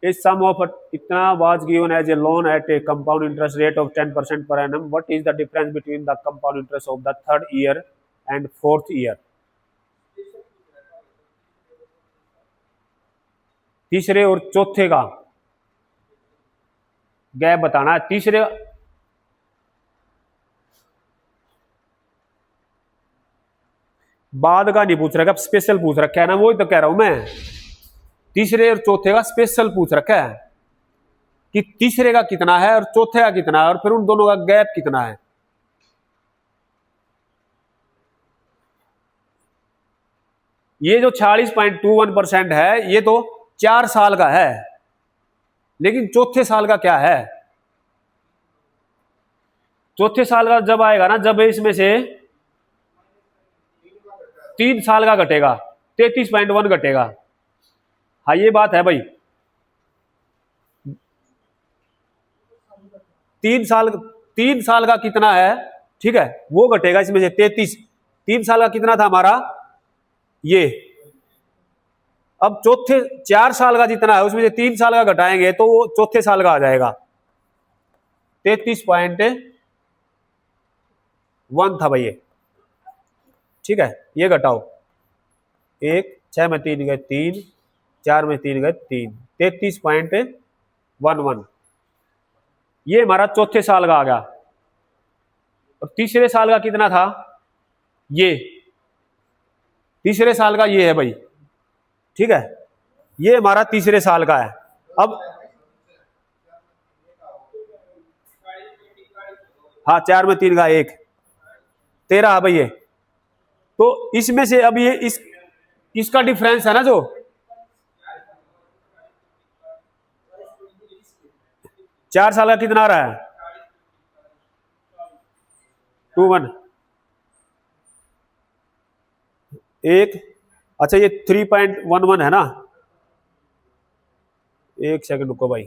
इस सम ऑफ इतना was given as a loan at a compound interest rate of 10% per annum. What is the difference between the compound interest of the 3rd year and 4th year? तीसरे और चौथे का गैप बताना है। तीसरे बाद का नहीं पूछ रखा, स्पेशल पूछ रखा है ना, वही तो कह रहा हूं मैं। तीसरे और चौथे का स्पेशल पूछ रखा है कि तीसरे का कितना है और चौथे का कितना है और फिर उन दोनों का गैप कितना है। ये जो 46.21% है ये तो 4 साल का है, लेकिन चौथे साल का क्या है? चौथे साल का जब आएगा ना, जब इसमें से 3 साल का घटेगा 33.1 घटेगा। हाँ ये बात है भाई, 3 साल का कितना है, ठीक है, वो घटेगा इसमें से 33। 3 साल का कितना था हमारा ये। अब चौथे 4 साल का जितना है उसमें से 3 साल का घटाएंगे तो वो चौथे साल का आ जाएगा। 33.1 था भाई ये। ठीक है, ये घटाओ, 1, 6 में 3 गए 3, 4 में 3 गए 3, 33.11 ये हमारा चौथे साल का आ गया। और तीसरे साल का कितना था ये, तीसरे साल का ये है भाई। ठीक है, ये हमारा तीसरे साल का है। अब हाँ 4 में 3 का 1, 13 है भाई ये। तो इसमें से अब ये इसका डिफरेंस है ना, जो 4 साल का कितना आ रहा है 21, 1, अच्छा ये 3.11 है ना। एक सेकंड रुको भाई,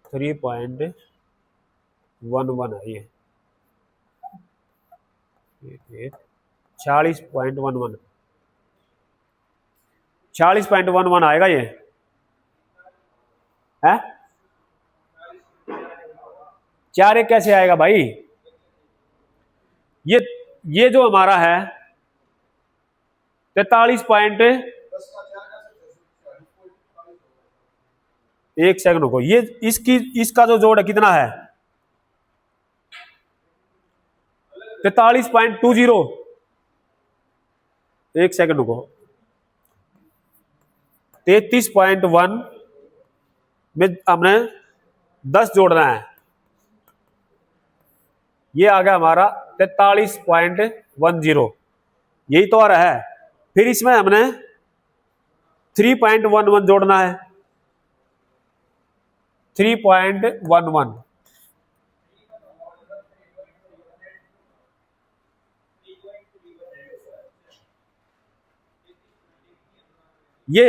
3.11 है ये, 40.11, 40.11 आएगा ये है। 4 एक कैसे आएगा भाई? ये जो हमारा है 43 पॉइंट, एक सेकंड रुको, ये इसका जो जोड़ है कितना है 43.20, एक सेकंड रुको, 33.1 में हमने 10 जोड़ना है, ये आ गया हमारा 43.10, यही तो आ रहा है। फिर इसमें हमने 3.11 जोड़ना है, 3.11, ये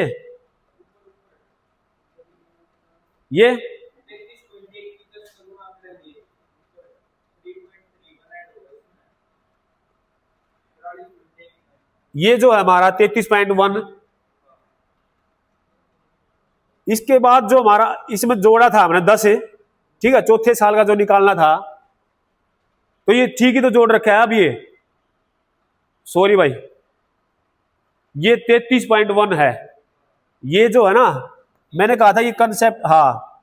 ये जो है हमारा 33.1, इसके बाद जो हमारा इसमें जोड़ा था हमने 10 है, ठीक है, चौथे साल का जो निकालना था, तो ये ठीक ही तो जोड़ रखा है। अब ये सॉरी भाई, ये 33.1 है, ये जो है ना, मैंने कहा था ये कंसेप्ट, हाँ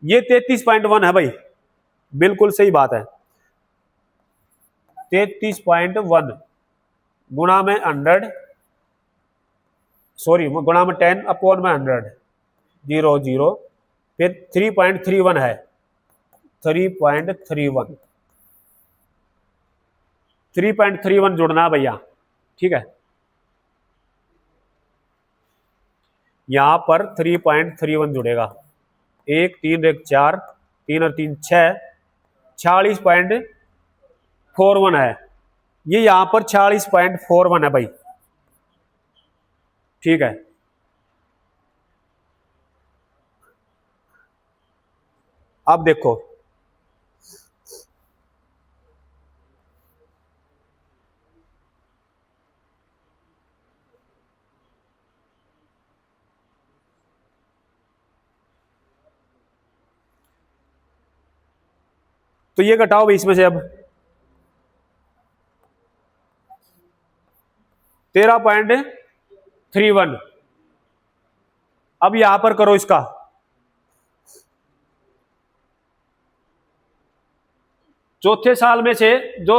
ये 33.1 है भाई, बिल्कुल सही बात है। 33.1 गुणा में 100, सॉरी गुणा में 10 अपॉन में 100, 0 0, फिर 3.31 है, 3.31 जुड़ना भैया, ठीक है, यहां पर 3.31 जुड़ेगा, 1 3 1 4, 3 और 3 6, 46.41 है, ये यहां पर 46.41 है भाई, ठीक है। अब देखो तो ये घटाओ भाई इसमें से, अब 13.31, अब यहां पर करो इसका, चौथे साल में से जो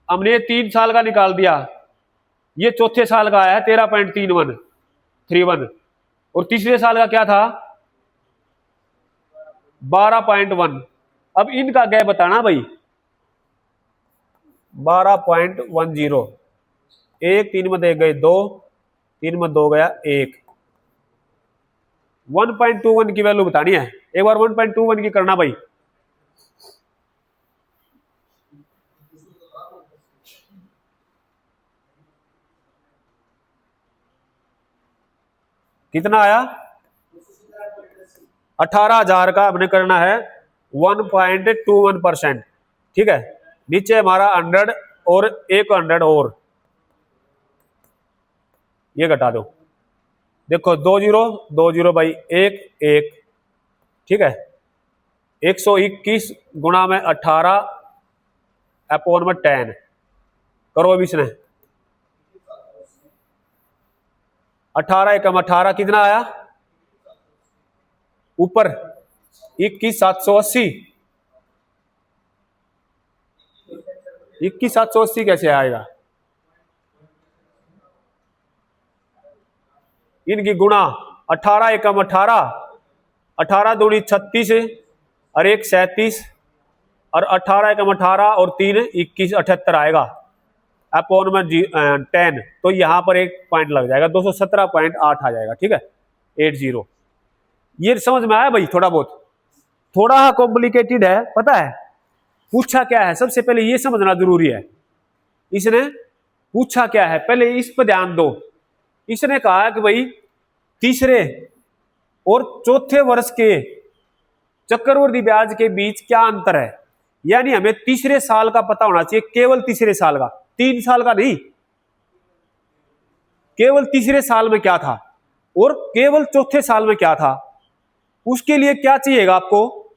हमने 3 साल का निकाल दिया, ये चौथे साल का आया है 13.31, और तीसरे साल का क्या था 12.1। अब इनका गैप बताना भाई, 12.10, 1 3 में दे गए 2, 3 में 2 गया 1, 1.21 की वैल्यू बतानी है, एक बार 1.21 की करना भाई, कितना आया 18,000 का हमने करना है 1.21%, ठीक है। नीचे हमारा 100 और 100 और ये घटा दो, देखो 2 0 2 0 भाई 1 1, ठीक है, 121 गुणा में 18 अपॉन में 10 करो अभी इसने, 18 एकम 18 कितना आया ऊपर 21,780, 21,780 कैसे आएगा, इनकी गुणा 18 एकम 18, 18 दूनी 36 और 1 37, और 18 एकम 18 और 3 21, 78 आएगा अपॉन में 10, तो यहां पर एक पॉइंट लग जाएगा, 217.8 आ जाएगा, ठीक है, 80। ये समझ में आया भाई, थोड़ा बहुत, थोड़ा कॉम्प्लिकेटेड है पता है, पूछा क्या है सबसे पहले ये समझना जरूरी है। इसने पूछा क्या है पहले इस पर ध्यान दो, इसने कहा कि भाई तीसरे और चौथे वर्ष के चक्रवृद्धि ब्याज के बीच क्या अंतर है, यानी हमें तीसरे साल का पता होना चाहिए, केवल तीसरे साल का, 3 साल का नहीं, केवल तीसरे साल में क्या था और केवल चौथे साल में क्या था। उसके लिए क्या चाहिएगा आपको,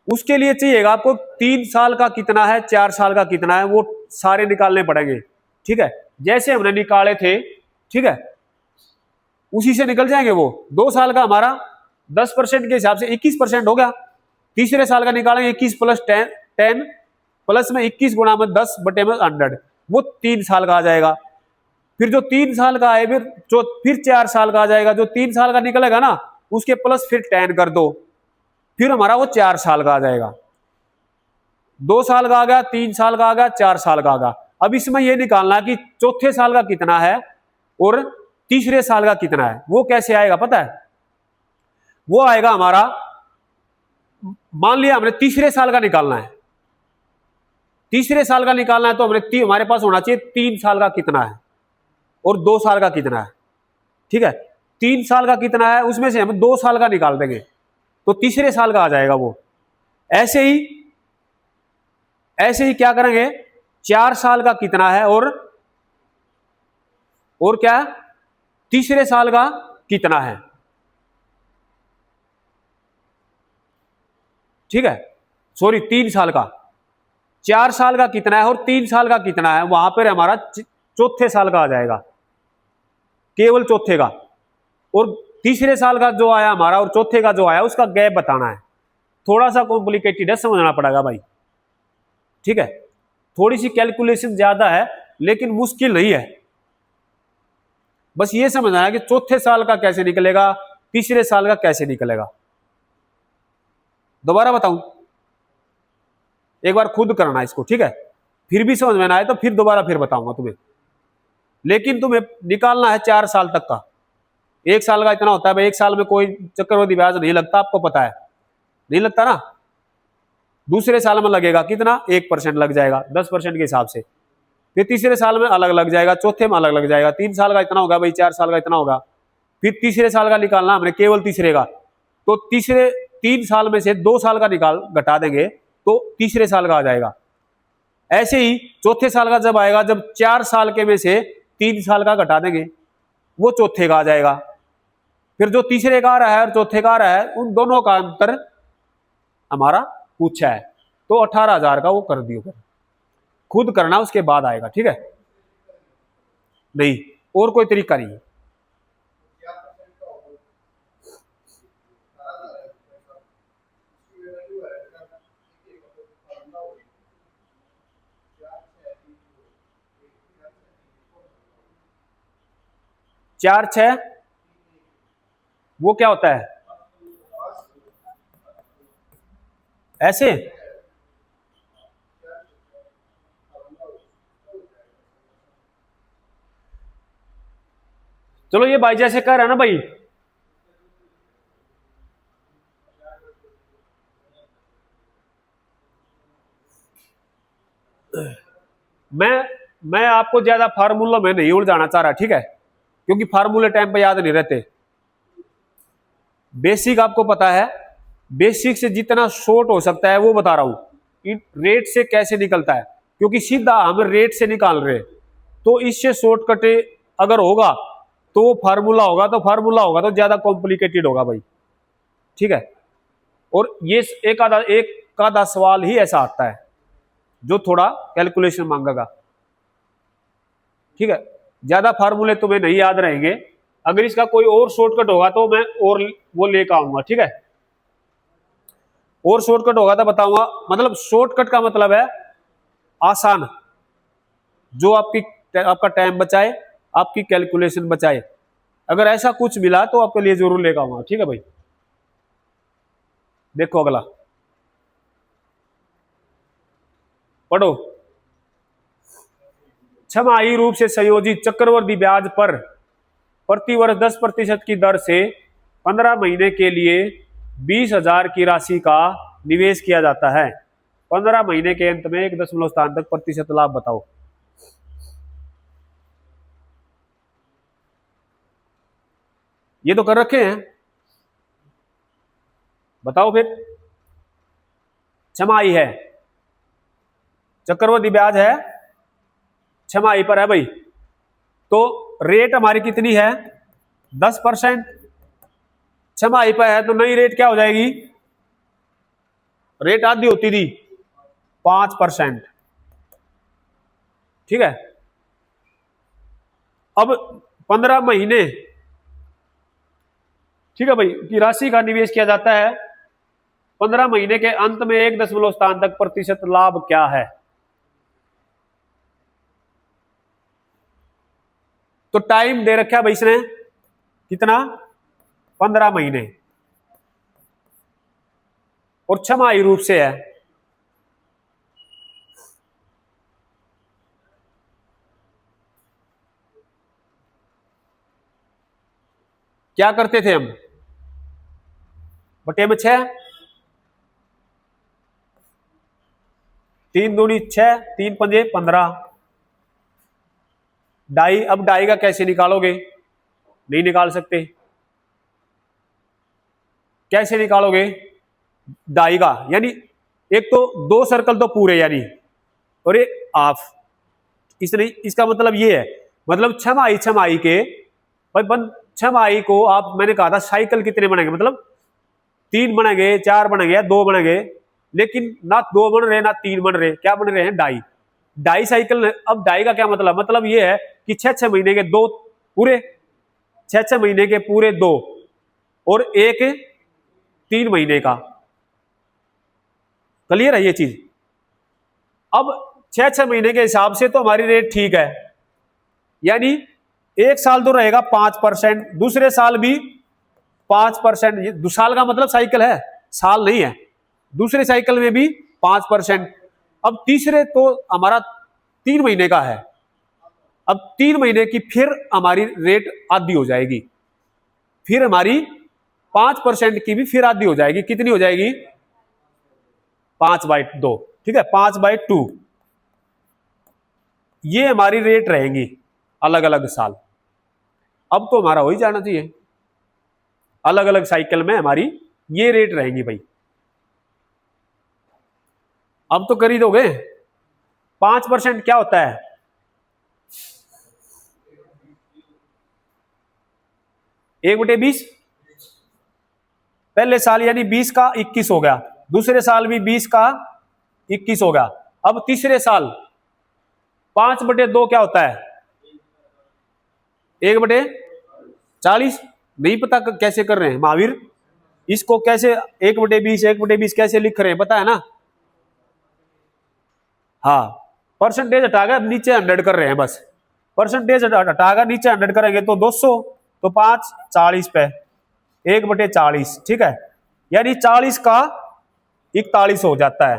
उसके लिए चाहिएगा आपको 3 साल का कितना है, 4 साल का कितना है, वो सारे निकालने पड़ेंगे। ठीक है, जैसे हमने निकाले थे, ठीक है, उसी से निकल जाएंगे वो। 2 साल का हमारा 10% के हिसाब से 21% हो गया। तीसरे साल का निकालेंगे 21 प्लस 10 प्लस में 21 गुणा में 10 बटे में 100, वो 3 साल का आ जाएगा। फिर जो 3 साल का आए फिर 4 साल का आ जाएगा। जो 3 साल का निकलेगा ना उसके प्लस फिर 10 कर दो, फिर हमारा वो 4 साल का आ जाएगा। 2 साल का आ गया, 3 साल का आ गया, 4 साल का आ गया। अब इसमें यह निकालना कि चौथे साल का कितना है और तीसरे साल का कितना है। वो कैसे आएगा पता है? वो आएगा हमारा, मान लिया हमने तीसरे साल का निकालना है, तीसरे साल का निकालना है तो हमारे पास होना चाहिए 3 साल का कितना है और 2 साल का कितना है। ठीक है, 3 साल का कितना है उसमें से हम 2 साल का निकाल देंगे तो तीसरे साल का आ जाएगा वो। ऐसे ही क्या करेंगे, 4 साल का कितना है और क्या है, तीसरे साल का कितना है। ठीक है, सॉरी 3 साल का, 4 साल का कितना है और 3 साल का कितना है, वहां पर हमारा चौथे साल का आ जाएगा, केवल चौथे का। और तीसरे साल का जो आया हमारा और चौथे का जो आया उसका गैप बताना है। थोड़ा सा कॉम्प्लिकेटेड है, समझना पड़ेगा भाई। ठीक है, थोड़ी सी कैलकुलेशन ज्यादा है लेकिन मुश्किल नहीं है। बस ये समझना है कि चौथे साल का कैसे निकलेगा, तीसरे साल का कैसे निकलेगा। दोबारा बताऊं, एक बार खुद करना इसको, ठीक है, फिर भी समझ में ना आए तो फिर दोबारा फिर बताऊंगा तुम्हें। लेकिन तुम्हें निकालना है 4 साल तक का। 1 साल का इतना होता है भाई, 1 साल में कोई चक्रवृद्धि ब्याज नहीं लगता, आपको पता है, नहीं लगता ना। दूसरे साल में लगेगा कितना, 1% लग जाएगा 10% के हिसाब से। फिर तीसरे साल में अलग लग जाएगा, चौथे में अलग लग जाएगा। 3 साल का इतना होगा भाई, 4 साल का इतना होगा। फिर तीसरे साल का निकालना हमने, केवल तीसरे का, तो तीसरे 3 साल में से 2 साल का घटा देंगे तो तीसरे साल का आ जाएगा। ऐसे ही चौथे साल का जब आएगा, जब 4 साल के में से 3 साल का घटा देंगे वो चौथे का आ जाएगा। फिर जो तीसरे का आ रहा है और चौथे का आ रहा है उन दोनों का अंतर हमारा पूछा है, तो 18,000 का वो कर दियो। खुद करना उसके बाद आएगा, ठीक है, नहीं और कोई तरीका नहीं है। चार छह वो क्या होता है ऐसे? चलो ये भाई जैसे कह रहा है ना भाई, मैं आपको ज्यादा फार्मूला में नहीं उलझाना चाह रहा, ठीक है, क्योंकि फार्मूले टाइम पे याद नहीं रहते। बेसिक आपको पता है, बेसिक से जितना शॉर्ट हो सकता है वो बता रहा हूं। रेट से कैसे निकलता है, क्योंकि सीधा हम रेट से निकाल रहे हैं, तो इससे शॉर्टकट अगर होगा तो वो फार्मूला होगा, तो ज्यादा कॉम्प्लिकेटेड होगा भाई, ठीक है। और ये एक आधा सवाल ही ऐसा आता है जो थोड़ा कैलकुलेशन मांगेगा, ठीक है। ज्यादा फार्मूले तुम्हें नहीं याद रहेंगे। अगर इसका कोई और शॉर्टकट होगा तो मैं और वो लेकर आऊंगा, ठीक है। और शॉर्टकट होगा तो बताऊंगा। मतलब शॉर्टकट का मतलब है आसान, जो आपका टाइम बचाए, आपकी कैलकुलेशन बचाए। अगर ऐसा कुछ मिला तो आपके लिए जरूर लेकर आऊंगा, ठीक है भाई। देखो अगला पढ़ो। छमाही रूप से संयोजित चक्रवृद्धि ब्याज पर प्रतिवर्ष 10% की दर से 15 महीने के लिए 20,000 की राशि का निवेश किया जाता है। 15 महीने के अंत में 1 स्थान तक प्रतिशत लाभ बताओ। ये तो कर रखे हैं, बताओ फिर। छमाही है, चक्रवृद्धि ब्याज है, छमाही पर है भाई, तो रेट हमारी कितनी है 10%। छमाही पर है तो नई रेट क्या हो जाएगी, रेट आधी होती थी 5%। ठीक है, अब 15 महीने, ठीक है भाई, की राशि का निवेश किया जाता है, 15 महीने के अंत में 1 स्थान तक प्रतिशत लाभ क्या है? तो टाइम दे रखा है भाई इसने कितना, 15 महीने, और छमाही रूप से है। क्या करते थे हम, बटे में 6, 3 दूनी 6, 3 पंजे 15, डाई। अब डाई का कैसे निकालोगे, नहीं निकाल सकते। कैसे निकालोगे डाई का, यानी एक तो 2 सर्कल तो पूरे यानी, और एक हाफ, इसलिए इसका मतलब ये है, मतलब छमाही छमाही के भाई, छमाही को आप, मैंने कहा था साइकिल कितने बनेंगे, मतलब 3 बनेंगे, 4 बनेंगे या 2 बनेंगे, लेकिन ना 2 बन रहे ना 3 बन रहे, क्या बन रहे हैं, डाई। डाई साइकिल। अब डाई का क्या मतलब ये है कि 6-6 महीने के 2 पूरे, 6-6 महीने के पूरे 2, और एक 3 महीने का। क्लियर है ये चीज? अब 6-6 महीने के हिसाब से तो हमारी रेट ठीक है, यानी एक साल तो रहेगा 5%, दूसरे साल भी 5%। ये 2 साल का मतलब साइकिल है, साल नहीं है। दूसरे साइकिल में भी 5%। अब तीसरे तो हमारा 3 महीने का है, अब 3 महीने की फिर हमारी रेट आधी हो जाएगी, फिर हमारी 5% की भी फिर आधी हो जाएगी। कितनी हो जाएगी, 5/2। ठीक है, 5/2 ये हमारी रेट रहेंगी अलग अलग साल। अब तो हमारा हो ही जाना चाहिए, अलग अलग साइकिल में हमारी ये रेट रहेंगी भाई। अब तो कर ही दोगे। 5% क्या होता है, 1/20। पहले साल यानी 20 का 21 हो गया, दूसरे साल भी 20 का 21 हो गया। अब तीसरे साल 5/2 क्या होता है, 1/40। नहीं पता कैसे कर रहे हैं महावीर, इसको कैसे 1/20 1/20 कैसे लिख रहे हैं, पता है ना? हाँ, परसेंटेज हटाकर नीचे 100 कर रहे हैं बस। परसेंटेज हटाकर नीचे 100 करेंगे तो 200, तो 5 40 पे 1/40। ठीक है, यानी 40 का 41 हो जाता है।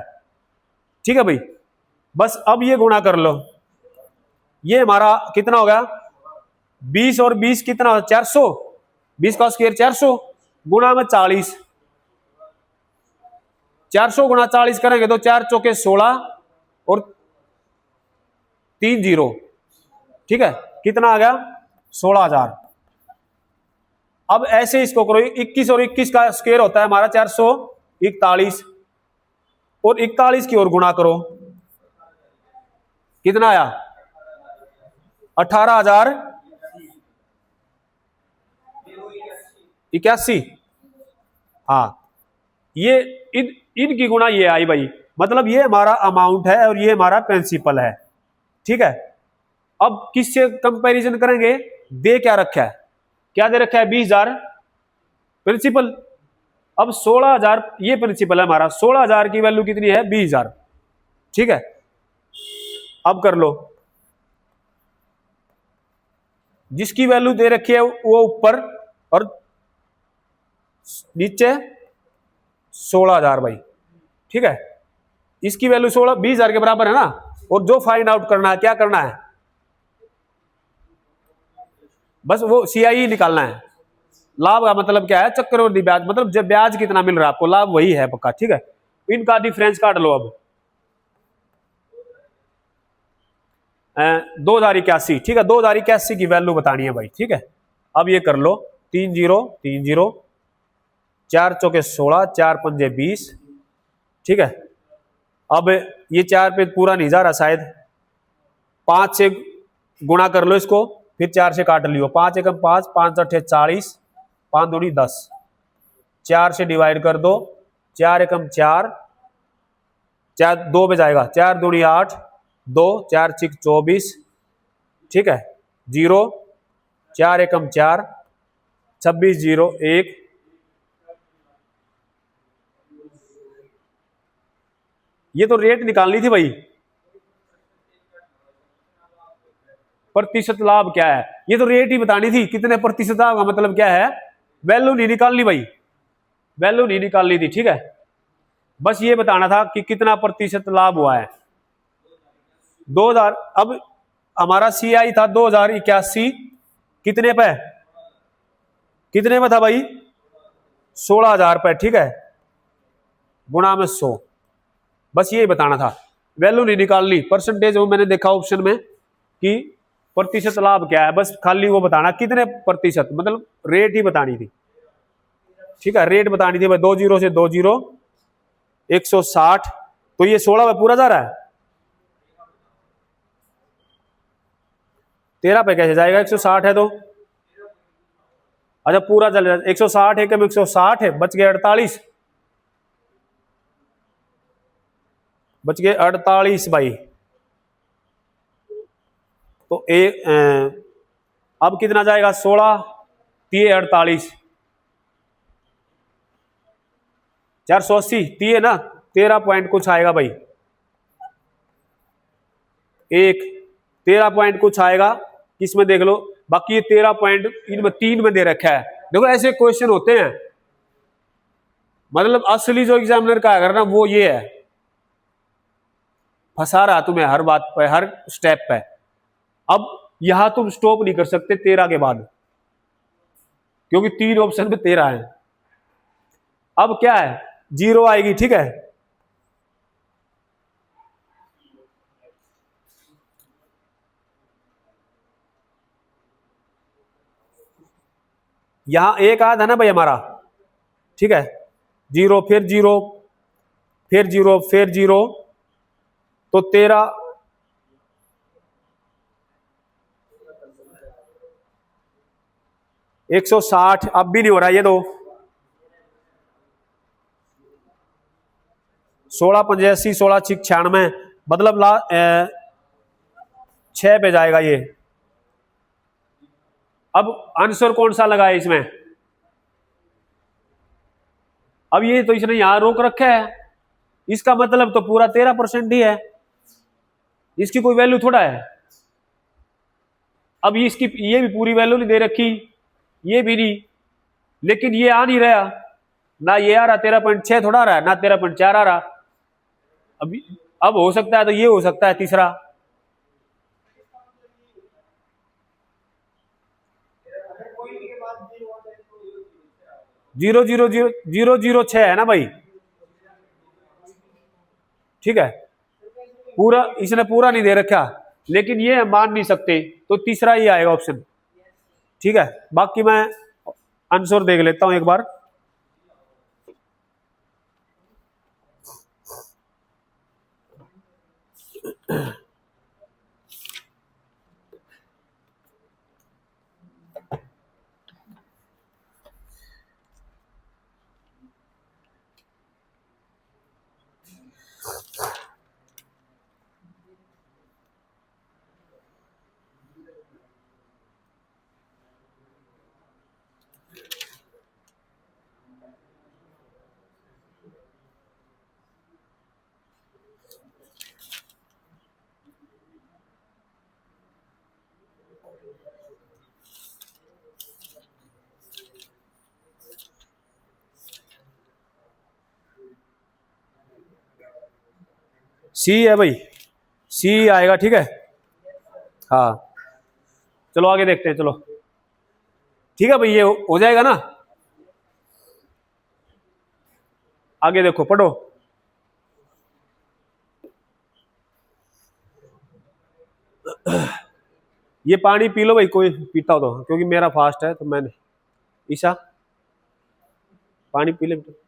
ठीक है भाई, बस अब ये गुणा कर लो, ये हमारा कितना हो गया, 20 और 20 कितना, 400। 20 का स्क्वायर 400 गुणा में 40, 400 गुणा 40 करेंगे तो 4 चौके 16 और 3 0। ठीक है, कितना आ गया, 16,000। अब ऐसे इसको करो, 21 और 21 का स्क्वायर होता है हमारा 441, और 41 की ओर गुणा करो, कितना आया, 18,081। हाँ, ये इनकी गुणा ये आई भाई, मतलब ये हमारा अमाउंट है और ये हमारा प्रिंसिपल है। ठीक है, अब किससे कंपैरिजन करेंगे, दे क्या रखा है, क्या दे रखा है, 20,000 प्रिंसिपल। अब 16,000 ये प्रिंसिपल है हमारा, 16,000 की वैल्यू कितनी है, 20,000। ठीक है, अब कर लो, जिसकी वैल्यू दे रखी है वो ऊपर और नीचे 16,000 भाई। ठीक है, इसकी वैल्यू 20,000 के बराबर है ना, और जो फाइंड आउट करना है, क्या करना है, बस वो CIE निकालना है। लाभ का मतलब क्या है, चक्रवृद्धि ब्याज, मतलब जब ब्याज कितना मिल रहा है आपको, लाभ वही है पक्का। ठीक है, इनका डिफरेंस काट लो। अब 2081। ठीक है, 2081 की वैल्यू बतानी है भाई। ठीक है, अब ये कर लो, 3 0 3 0, 4 चौके 16, 4 पंजे 20। ठीक है, अब ये 4 पे पूरा नहीं जा रहा शायद, 5 से गुणा कर लो इसको, फिर 4 से काट लियो, 5 एकम 5, 5 अठे 40, 5 दूनी 10, 4 से डिवाइड कर दो, 4 एकम 4, चार दो पे जाएगा, 4 दूनी 8, 2 4 6 24, ठीक है, 0 4 एकम 4, 26 0 1, ये तो रेट निकालनी थी भाई। प्रतिशत लाभ क्या है, ये तो रेट ही बतानी थी, कितने प्रतिशत लाभ का मतलब क्या है, वैल्यू नहीं निकालनी भाई, वैल्यू नहीं निकालनी थी, ठीक है, बस ये बताना था कि कितना प्रतिशत लाभ हुआ है। 2000, अब हमारा सीआई था 2081, कितने पे, कितने में था भाई, 16,000 पे, ठीक है, गुणा में 100, बस ये बताना था, वैल्यू नहीं निकालनी। परसेंटेज वो मैंने देखा ऑप्शन में कि प्रतिशत लाभ क्या है, बस खाली वो बताना कितने प्रतिशत, मतलब रेट ही बतानी थी, ठीक है, रेट बतानी थी भाई। 20 से 20 160, तो ये 16 पे पूरा जा रहा है, 13 पे कैसे जाएगा, 160 है तो, अच्छा पूरा चल रहा है, 160 है, कम 160 है, बच गए 48, बच गए 48 भाई। तो अब कितना जाएगा, 16 तीय 48, 480, तीय ना 13 पॉइंट कुछ आएगा भाई, एक 13 पॉइंट कुछ आएगा, किसमें देख लो, बाकी ये 13 पॉइंट इनमें 3 में दे रखा है। देखो ऐसे क्वेश्चन होते हैं, मतलब असली जो एग्जामिनर का है ना वो ये है, फंसा रहा तुम्हें हर बात पे, हर स्टेप पे। अब यहां तुम स्टॉप नहीं कर सकते 13 के बाद, क्योंकि 3 ऑप्शन पे 13 है। अब क्या है, 0 आएगी, ठीक है, यहां एक आया था ना भाई हमारा, ठीक है, 0 फिर 0 फिर 0 फिर 0, तो 13, एक 160, अब भी नहीं हो रहा, ये दो 16 85 16 96, मतलब 6 पे जाएगा ये। अब आंसर कौन सा लगा है इसमें, अब ये तो इसने यहां रोक रखा है, इसका मतलब तो पूरा 13% ही है, इसकी कोई वैल्यू थोड़ा है। अब इसकी ये भी पूरी वैल्यू नहीं दे रखी, ये भी नहीं, लेकिन ये आ नहीं रहा ना, ये आ रहा 13.6 थोड़ा आ रहा है ना, 13.4 आ रहा। अब अब हो सकता है तो ये हो सकता है तीसरा, 0.00006 है ना भाई, ठीक है, पूरा इसने पूरा नहीं दे रखा, लेकिन ये हम मान नहीं सकते, तो तीसरा ही आएगा ऑप्शन, ठीक है। बाकी मैं आंसर देख लेता हूं एक बार। सी है भाई, सी आएगा, ठीक है, हाँ चलो आगे देखते हैं, चलो ठीक है भाई, ये हो जाएगा ना, आगे देखो पढ़ो। ये पानी पी लो भाई, कोई पीता हो तो, क्योंकि मेरा फास्ट है तो मैंने, ईशा पानी पी ले बेटा।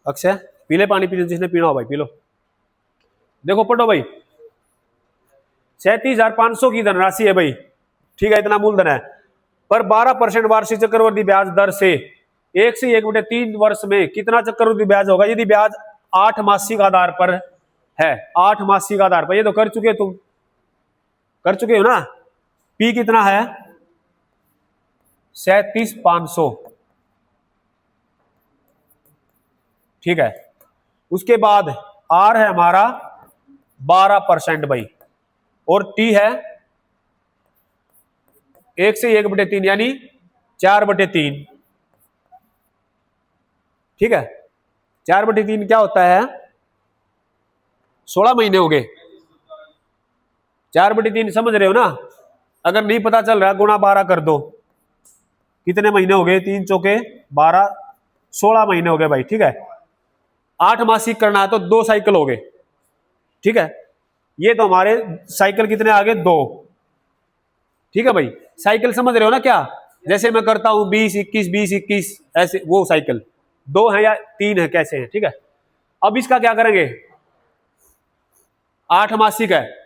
अक्षय पी ले पानी, पी ले, जिसने पीना हो भाई पी लो। देखो पढ़ो भाई, 37,500 की धनराशि है भाई, ठीक है, इतना मूलधन है, पर 12% वार्षिक चक्रवृद्धि ब्याज दर से 1/3 वर्ष में कितना चक्रवृद्धि ब्याज होगा यदि ब्याज 8 मासिक आधार पर है। 8 मासिक आधार पर, ये तो कर चुके, तुम कर चुके हो ना। पी कितना है? 37,500, ठीक है। उसके बाद आर है हमारा 12% भाई, और टी है 1/3 यानी 4/3, ठीक है। 4/3 क्या होता है? 16 महीने हो गए। 4/3 समझ रहे हो ना? अगर नहीं पता चल रहा, गुणा 12 कर दो, कितने महीने हो गए? 3 चौके 12, 16 महीने हो गए भाई, ठीक है। 8 मासिक करना है तो 2 साइकिल हो गए, ठीक है। ये तो हमारे साइकिल कितने आ गए? 2, ठीक है भाई। साइकिल समझ रहे हो ना क्या? जैसे मैं करता हूं 20 21 20 21, ऐसे वो साइकिल 2 है या 3 है, कैसे है, ठीक है। अब इसका क्या करेंगे? 8 मासिक है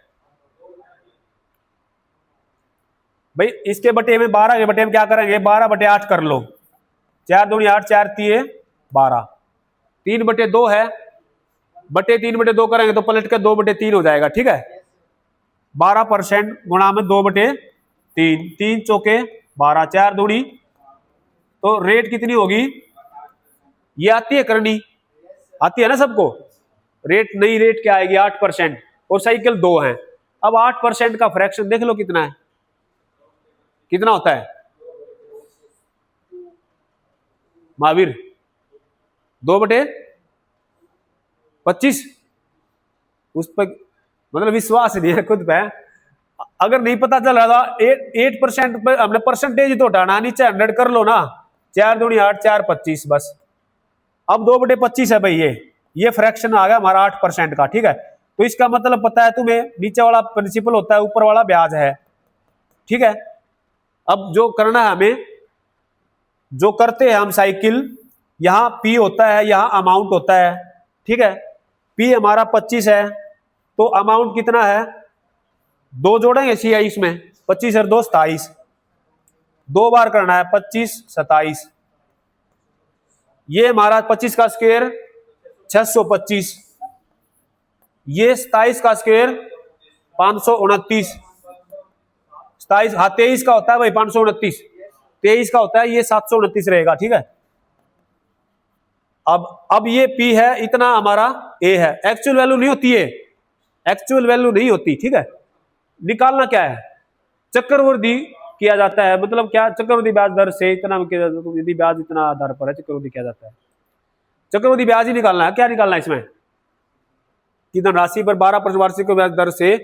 भाई, इसके बटे में 12 के बटे में क्या करेंगे? 12/8 कर लो, 4 दूनी 8, 4 तिये 12, 3/2 है, बटे 3/2 करेंगे तो पलट के 2/3 हो जाएगा, ठीक है। 12% गुणा में 2/3, 3 चौके 12, 4 दूनी, तो रेट कितनी होगी? ये आती है करनी, आती है ना सबको? रेट, नई रेट क्या आएगी? 8%, और साइकिल 2 है। अब 8% का फ्रैक्शन देख लो कितना है, कितना होता है महावीर? 2/25। उस पर मतलब विश्वास नहीं है खुद पे। अगर नहीं पता चल रहा था, 8% पे हमने परसेंटेज तो हटाना, नीचे 100 कर लो ना, 4 दूनी 8, 4 25 बस। अब 2/25 है भाई, ये फ्रैक्शन आ गया हमारा 8% का, ठीक है। तो इसका मतलब पता है तुम्हें, नीचे वाला प्रिंसिपल होता है, ऊपर वाला ब्याज है, ठीक है। अब जो करना है हमें, जो करते हैं हम साइकिल, यहां पी होता है, यहां अमाउंट होता है, ठीक है। पी हमारा 25 है, तो अमाउंट कितना है? 2 जोड़ेंगे सीआई इसमें, 25 और 2 27, 2 बार करना है, 25 27। ये हमारा 25 का स्क्वायर 625, ये 27 का स्क्वायर 529, 27, हाँ 23 का होता है भाई 529, 23 का होता है, ये 729 रहेगा, ठीक है। अब ये P है, इतना हमारा A है। एक्चुअल वैल्यू नहीं होती है, एक्चुअल वैल्यू नहीं होती, ठीक है। निकालना क्या है? चक्रवृद्धि किया जाता है, मतलब क्या? चक्रवृद्धि ब्याज दर से इतना किया जाता है, यदि ब्याज इतना आधार पर है, चक्रवृद्धि किया जाता है। चक्रवृद्धि ब्याज ही निकालना है। क्या निकालना है इसमें? कि धनराशि पर 12% वार्षिक ब्याज दर से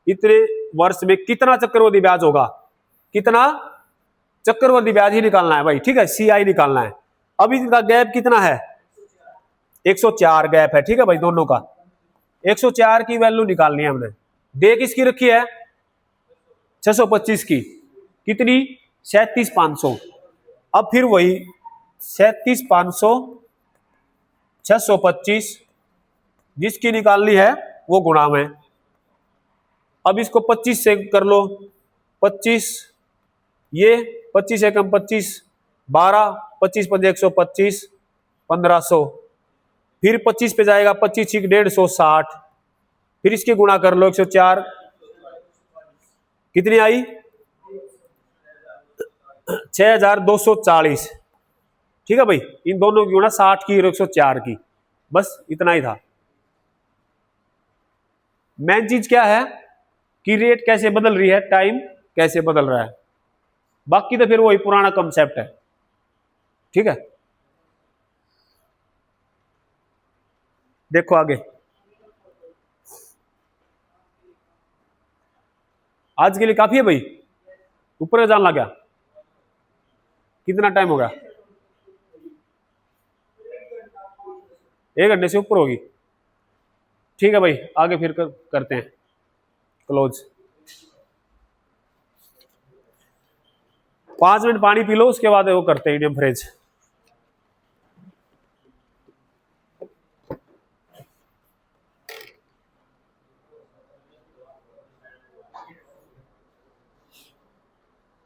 इतने वर्ष में कितना चक्रवृद्धि ब्याज होगा, कितना चक्रवृद्धि ब्याज ही निकालना है भाई, ठीक है। CI निकालना है। अब इनका गैप कितना है? 104 गैप है, ठीक है भाई, दोनों का 104 की वैल्यू निकालनी है हमने। दे किसकी रखी है? 625 की, कितनी? 37,500। अब फिर वही 37,500 625 जिसकी निकालनी है वो गुणा में। अब इसको 25 से कर लो, 25, ये 25 एकम 25 12, 25 5 125, 1500, फिर 25 पे जाएगा, 25 6 150, फिर इसके गुणा कर लो 104, कितनी आई? 6,240, ठीक है भाई। इन दोनों की गुणा 60 की और 104 की, बस इतना ही था। मेन चीज क्या है कि रेट कैसे बदल रही है, टाइम कैसे बदल रहा है, बाकी तो फिर वही पुराना कॉन्सेप्ट है, ठीक है। देखो आगे, आज के लिए काफी है भाई, ऊपर जान लगा? कितना टाइम होगा? 1 घंटे से ऊपर होगी, ठीक है भाई। आगे फिर करते हैं क्लोज। 5 मिनट पानी पी लो, उसके बाद वो करते हैं इंडियन फ्रेज।